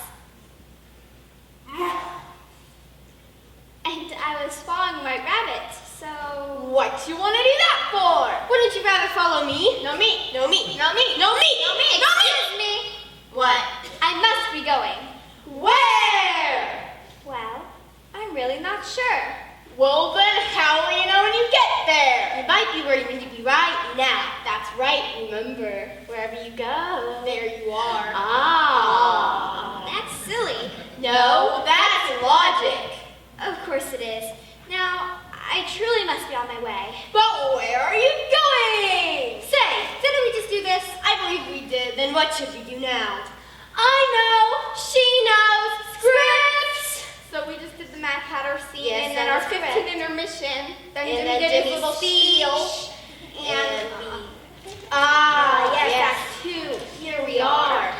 And I was following White Rabbit, so going? Where? Well, I'm really not sure. Well then, how will you know when you get there? You might be where you need to be right now. That's right, remember. Wherever you go, there you are. Ah, that's silly. No, that's logic. Of course it is. Now, I truly must be on my way. But where are you going? Say, didn't we just do this? I believe we did. Then what should we do now? I know. She knows. Scripts. So we just did the Mad Hatter scene, Yes, and then our that is 15 correct. intermission. Then And Jimmy then did Jimmy's his little speech. spiel. And yes, yes. that's two. Here we are.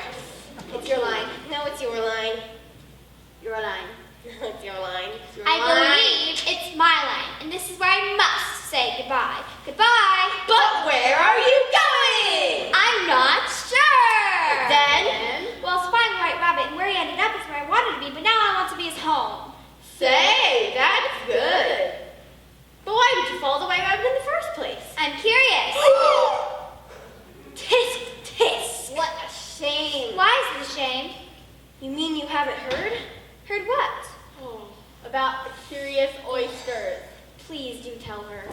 It's your line. No, it's your line. Your line. It's your line. It's your I line. believe it's my line, and this is where I must say goodbye. Goodbye. But where are you going? I'm not sure. Then, Well, spying the White Rabbit and where he ended up is where I wanted to be, but now I want to be his home. say, that's good. But why did you follow the White Rabbit in the first place? I'm curious. Tisk, tisk. What a shame. Why is it a shame? You mean you haven't heard? Heard what? Oh, about the curious oysters. Please do tell her.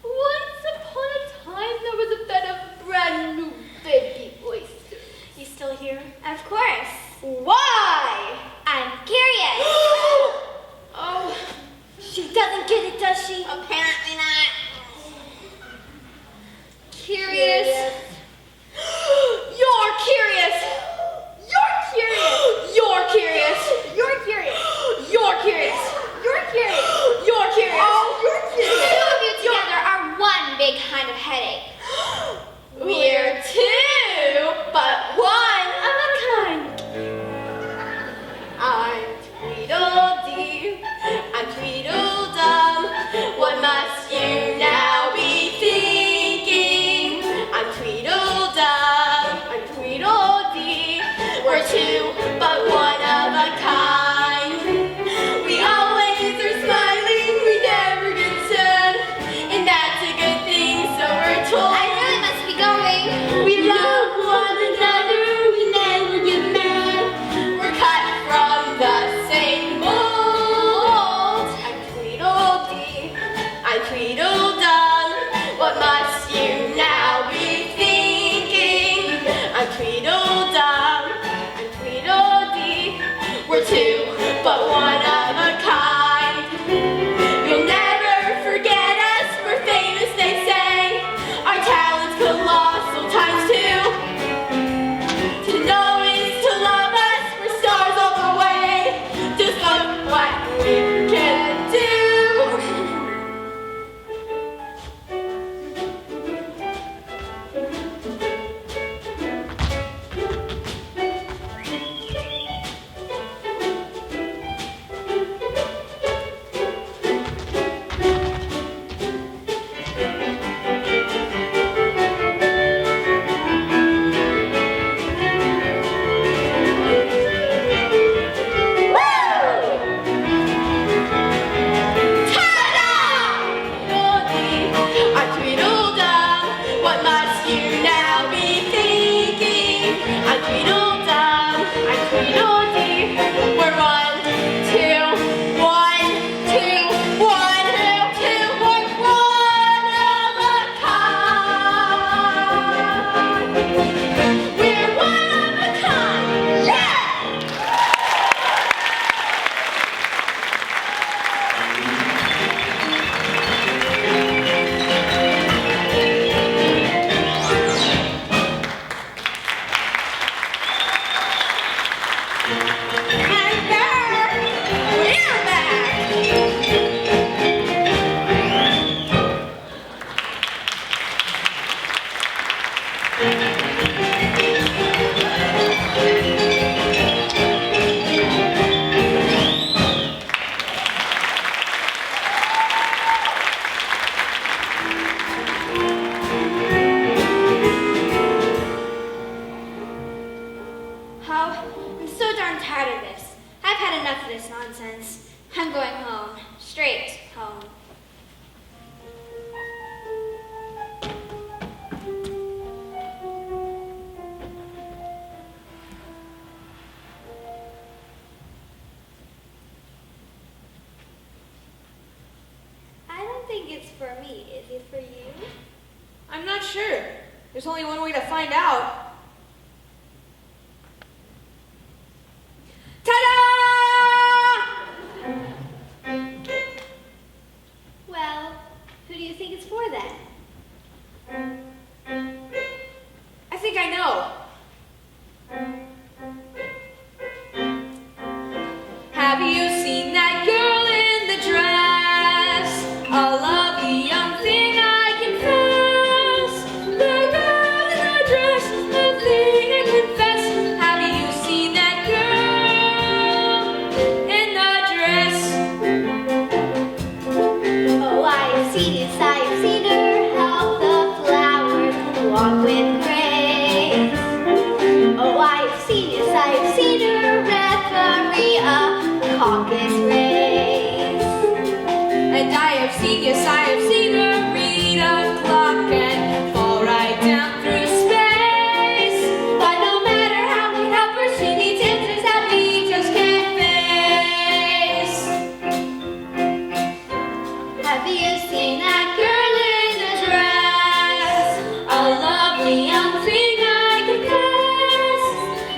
Once upon a time, there was a bed of brand new baby oysters. You still here? Of course. Why? I'm curious. Oh, She doesn't get it, does she? apparently not. Curious. You're curious. You're curious. You're curious. You're curious. You're curious. You're curious. You're curious. Oh, you're curious. The two of you together are one big kind of headache. We're two, but one of a kind. I'm Tweedledee. I'm Tweedledum. What must you now be thinking? I'm Tweedledum. I'm Tweedledee. We're two, but one of a kind. We always are smiling. We never get sad, and that's a good thing. So we're told. I really must be going. We love one another, we never get mad. We're cut from the same mold. I'm Tweedledee, I'm Tweedledum. What must you now be thinking? I'm Tweedledum, I'm Tweedledee. We're two, but one of a kind. You'll never forget us, we're famous, they say. Our talent's colossal times two. To know is to love us, we're stars all the way. Just look what we can do. I'm Tweedledum. What must you now be thinking? I'm Tweedledum. I'm Tweedledee. We're one, two, one, two, one, two, one, one of a kind. We're one of a kind. Yeah! I'm back! We're back! I'm so darn tired of this. I've had enough of this nonsense. I'm going home. Straight home. for me, is it for you? I'm not sure. There's only one way to find out. Ta-da! Well, who do you think it's for then? I think I know. Have you seen that girl in the dress? A lovely young thing, I confess. The girl in the dress, the thing I confess. Have you seen that girl in the dress? Oh, I have seen it, I have seen her help the flowers walk with grace. Oh, I have seen it, I have seen her referee a caucus race. And I have seen, yes, I have seen her read a clock and fall right down through space. But no matter how we help her, she needs answers that we just can't face. Have you seen that girl in the dress? A lovely young thing, I confess.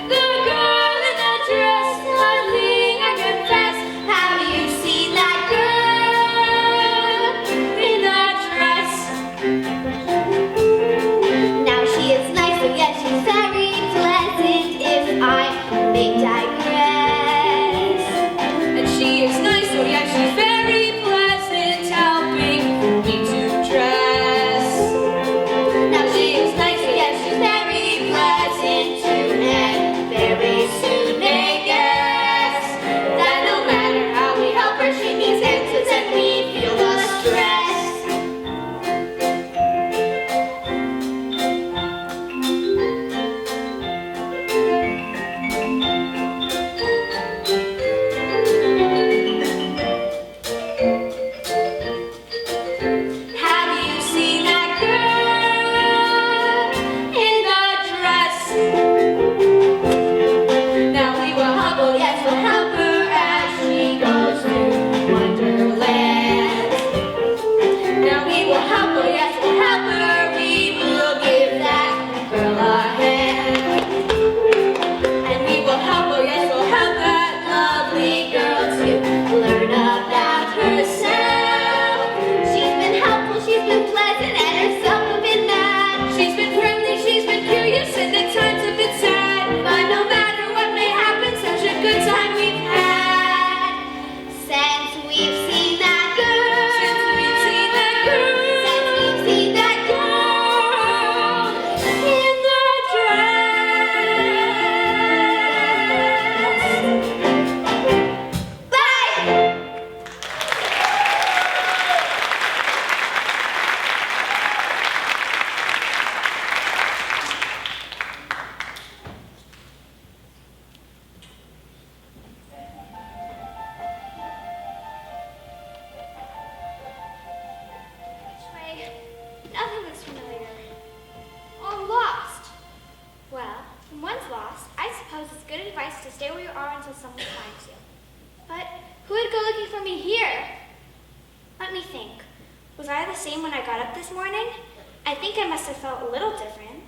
The girl in the dress, a thing I confess. Have you seen that girl In the dress. Now she is nice, so yes, she's very pleasant, if I may digress. And she is nice, oh yeah, she's very pleasant, helping me to dress. Now she is nice, so yes, she's very pleasant too, and very soon may guess That no matter how we help her, she needs answers and we feel the stress. Have you seen that girl in the dress? Now we will help her, yes, we'll help her as she goes to Wonderland. Now we will help her, yes, we'll help her. We will give that girl a hand. And we will help her, yes, we'll help that lovely girl to learn about herself. she's been helpful, she's been pleasant, and herself have been mad. She's been friendly, she's been curious, and at times have been sad. But no matter what may happen, such a good time we've had. Since we've seen that girl, Since we've seen that girl, since we've seen that girl in the dress. Bye! Which way? Nothing looks familiar. Oh, I'm lost. Well, when one's lost, I suppose it's good advice to stay where you are until someone finds you. But who would go looking for me here? Let me think. Was I the same when I got up this morning? I think I must have felt a little different.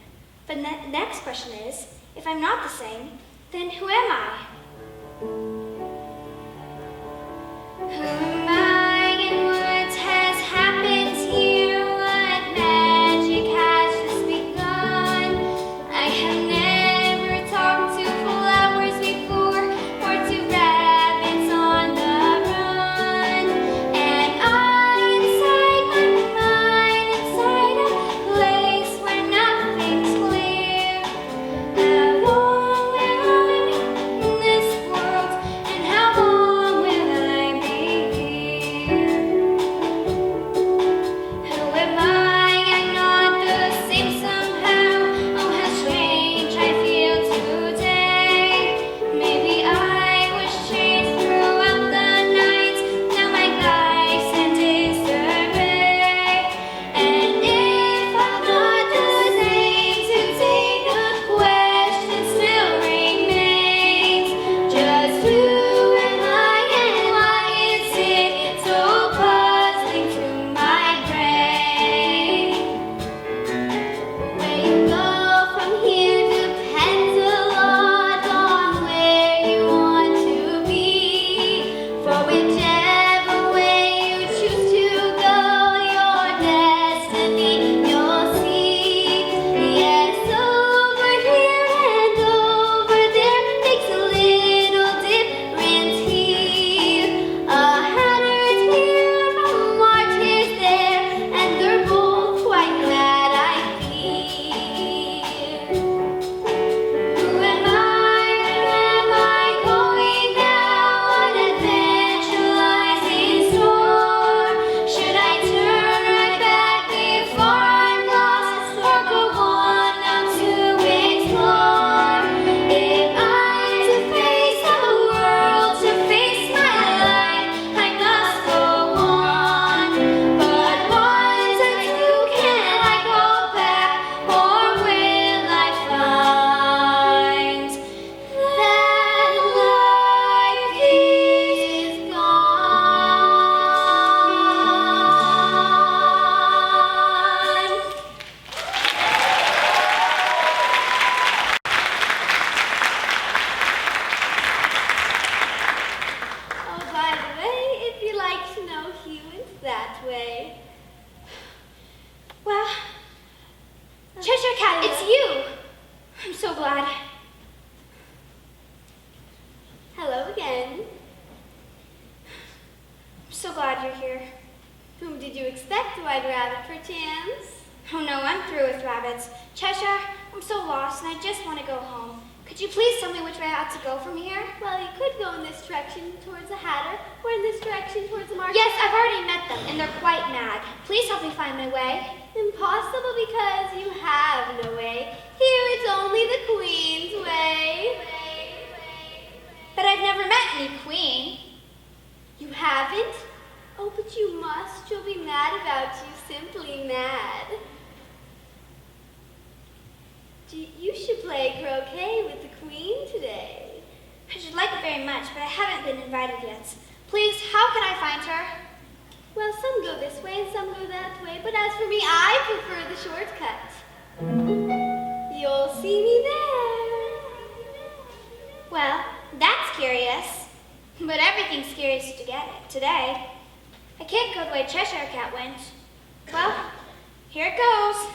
But the next question is, if I'm not the same, then who am I? Who am I and what has happened here? What magic has just begun? I have never talked to flowers before or to rabbits on the run. And I, inside my mind, inside a place where nothing's clear. How long will I be in this world, and how long will I be Cheshire Cat, it's you. I'm so glad. Hello again. I'm so glad you're here. Whom did you expect, White Rabbit, perchance? Oh no, I'm through with rabbits. Cheshire, I'm so lost and I just want to go home. Could you please tell me which way I ought to go from here? Well, you could go in this direction towards the Hatter, or in this direction towards the market. Yes, I've already met them, and they're quite mad. Please help me find my way. Impossible because you have no way. Here it's only the Queen's way. But I've never met any queen. You haven't? Oh, but you must. She'll be mad about you, simply mad. You should play croquet with the Queen today. I should like it very much, but I haven't been invited yet. Please, how can I find her? Well, some go this way and some go that way, but as for me, I prefer the shortcut. You'll see me there. Well, that's curious. But everything's curious to get it today. I can't go the way Cheshire Cat went. Well, here it goes.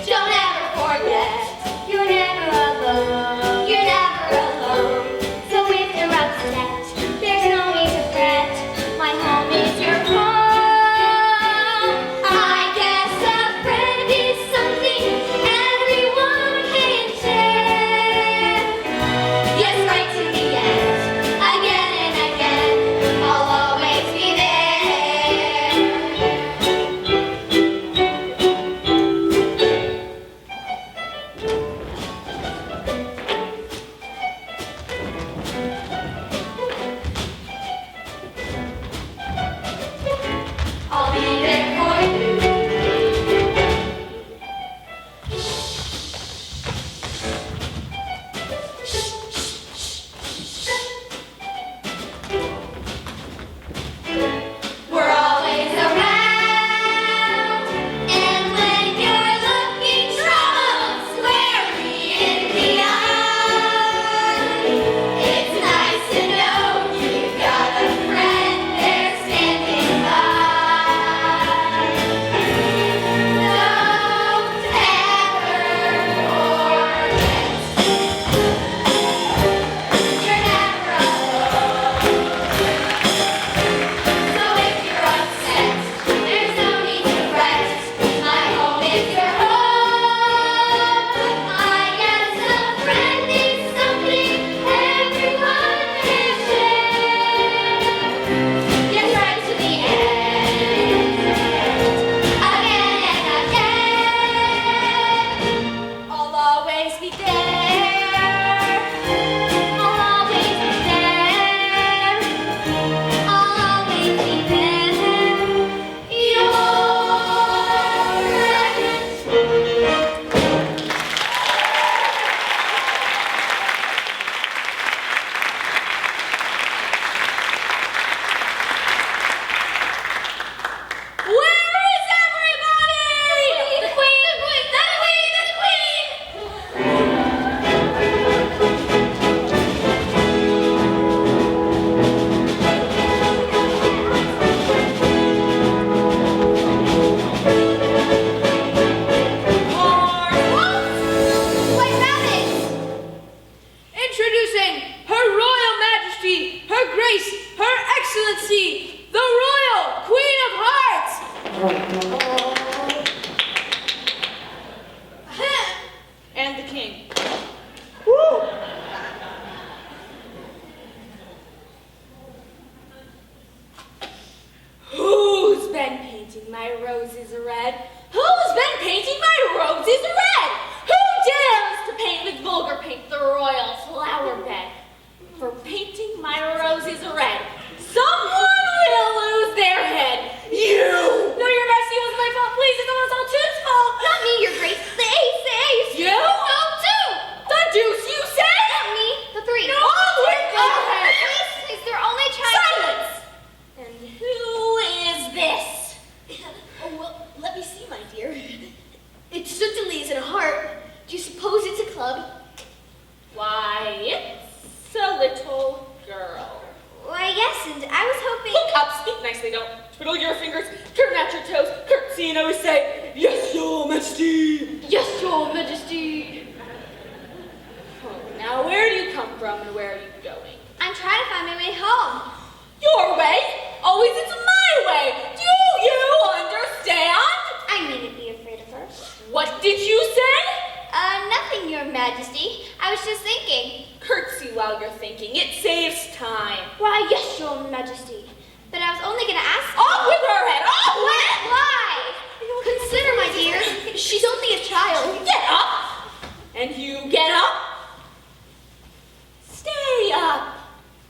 Don't ever forget, you're never from and where are you going? I'm trying to find my way home. Your way? Always it's my way. Do you understand? I needn't be afraid of her. What did you say? Nothing, Your Majesty. I was just thinking. Curtsy while you're thinking. It saves time. Why, yes, Your Majesty. But I was only going to ask you. Off with her head! Off with it! Why? Consider, my dear, she's only a child. Get up! And you get up. Stay up.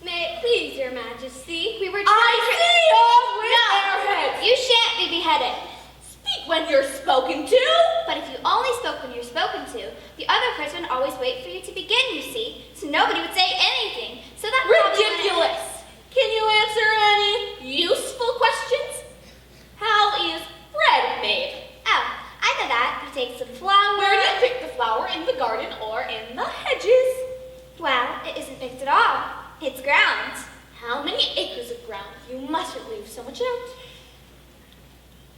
May it please Your Majesty, we were trying I see off with No, their heads. you shan't be beheaded. Speak when you're spoken to. But if you only spoke when you're spoken to, the other person would always wait for you to begin, you see, so nobody would say anything. So that Ridiculous. Can you answer any useful questions? How is bread made? Oh, I know that. You take some flour. Where do you pick the flower, in the garden or in the hedges? Well, it isn't picked at all. It's ground. How many acres of ground? You mustn't leave so much out.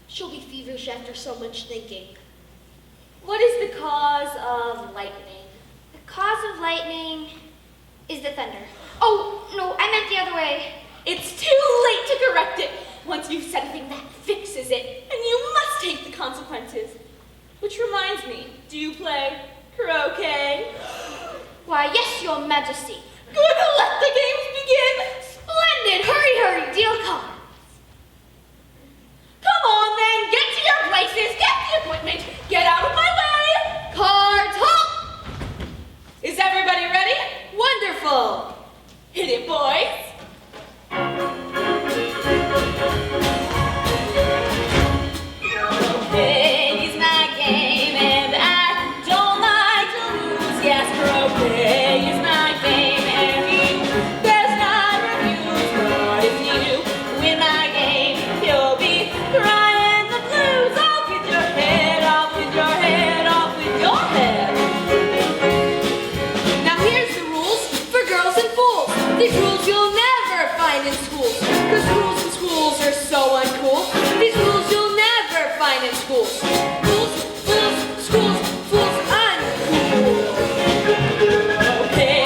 She'll be feverish after so much thinking. What is the cause of lightning? The cause of lightning is the thunder. Oh, no, I meant the other way. It's too late to correct it. Once you've said a thing, that fixes it. And you must take the consequences. Which reminds me, do you play croquet? Why, yes, Your Majesty. Good, let the games begin. Splendid! Hurry, deal cards. Come on then, get to your places, get the equipment, get out of my way. Cards, halt! Is everybody ready? Wonderful! Hit it, boys. Croquet is my game and I don't like to lose. Yes, croquet is my game and you best not refuse. But if you win my game, you'll be crying the blues. Off with your head, off with your head, off with your head. Now here's the rules for girls and fools. These rules you'll never find in schools, because rules in schools are so uncool. These rules you'll never find in schools. Rules, fools, schools, fools, uncool. Okay.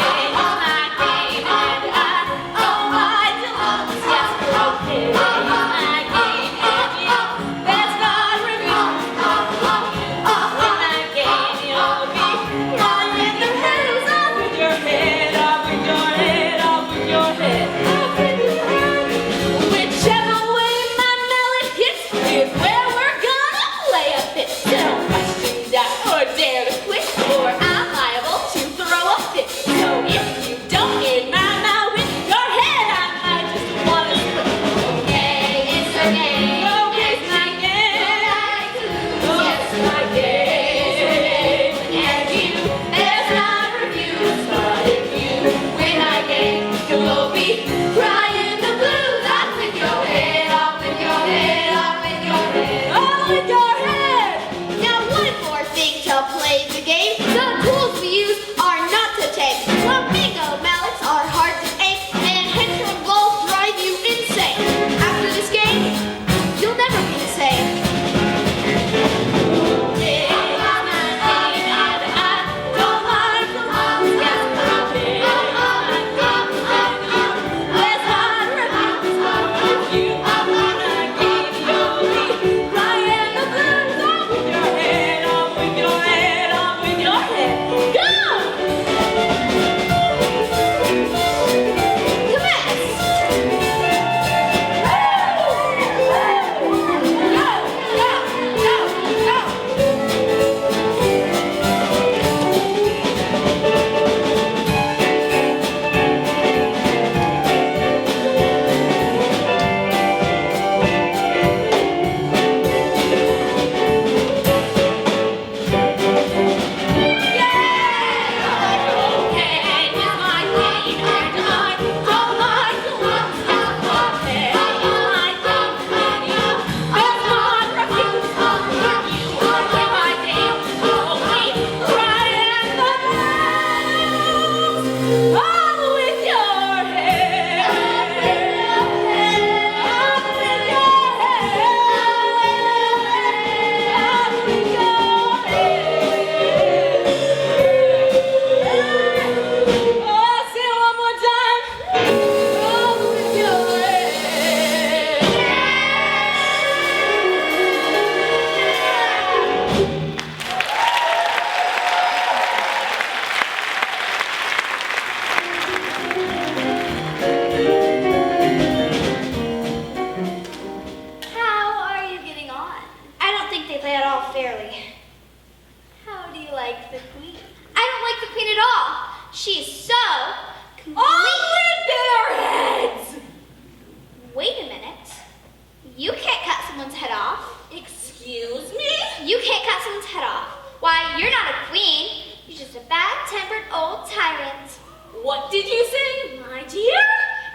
What did you say, my dear?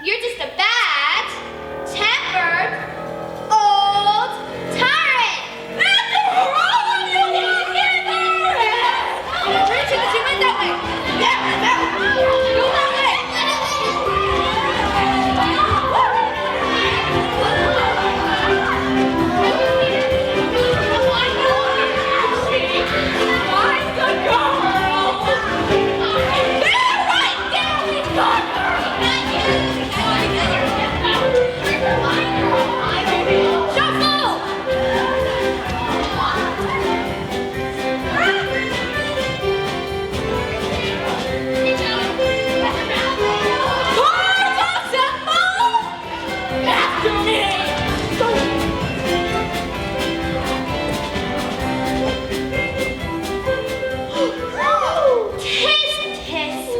You're just a bad-tempered old tyrant. After all of you guys get Richard, she went that way. That way. Go that way.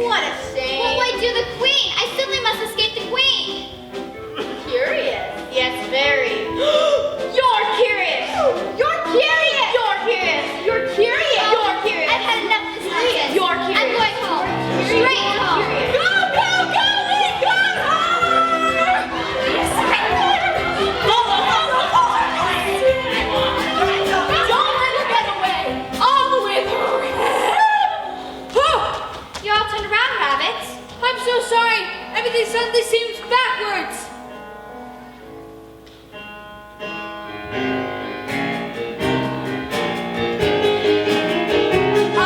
What a shame. What will I do the queen? I simply must escape the queen. Curious. Yes, very. You're curious. You're curious. You're curious. You're curious. You're curious. I've had enough of this nonsense. You're curious. I'm going home. Straight home. Go, go, go! We got her! Don't let her get away! All with her head! You're all turned around, rabbits. I'm so sorry. Everything suddenly seems backwards. I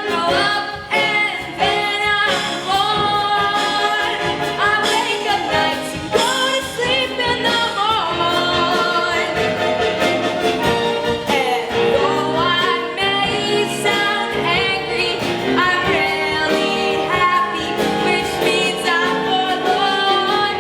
grow up and then I'm born. I wake up nights and go to sleep in the morn. And though I may sound angry, I'm really happy, which means I'm forlorn.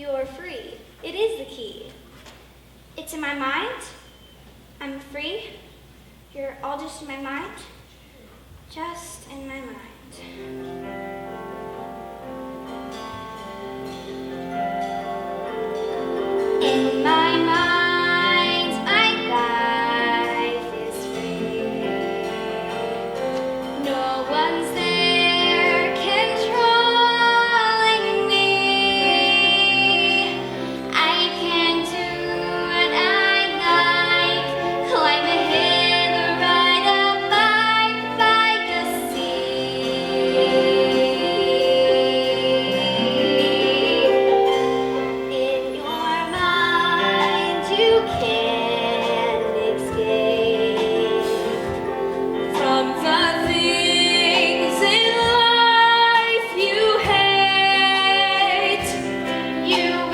You're free. It is the key. It's in my mind. I'm free. You're all just in my mind. Just in my mind. In my mind, my life is free. No one's there controlling me. I can do what I like, climb a hill or ride a bike by the sea. In your mind, you can't escape From the things in life you hate. You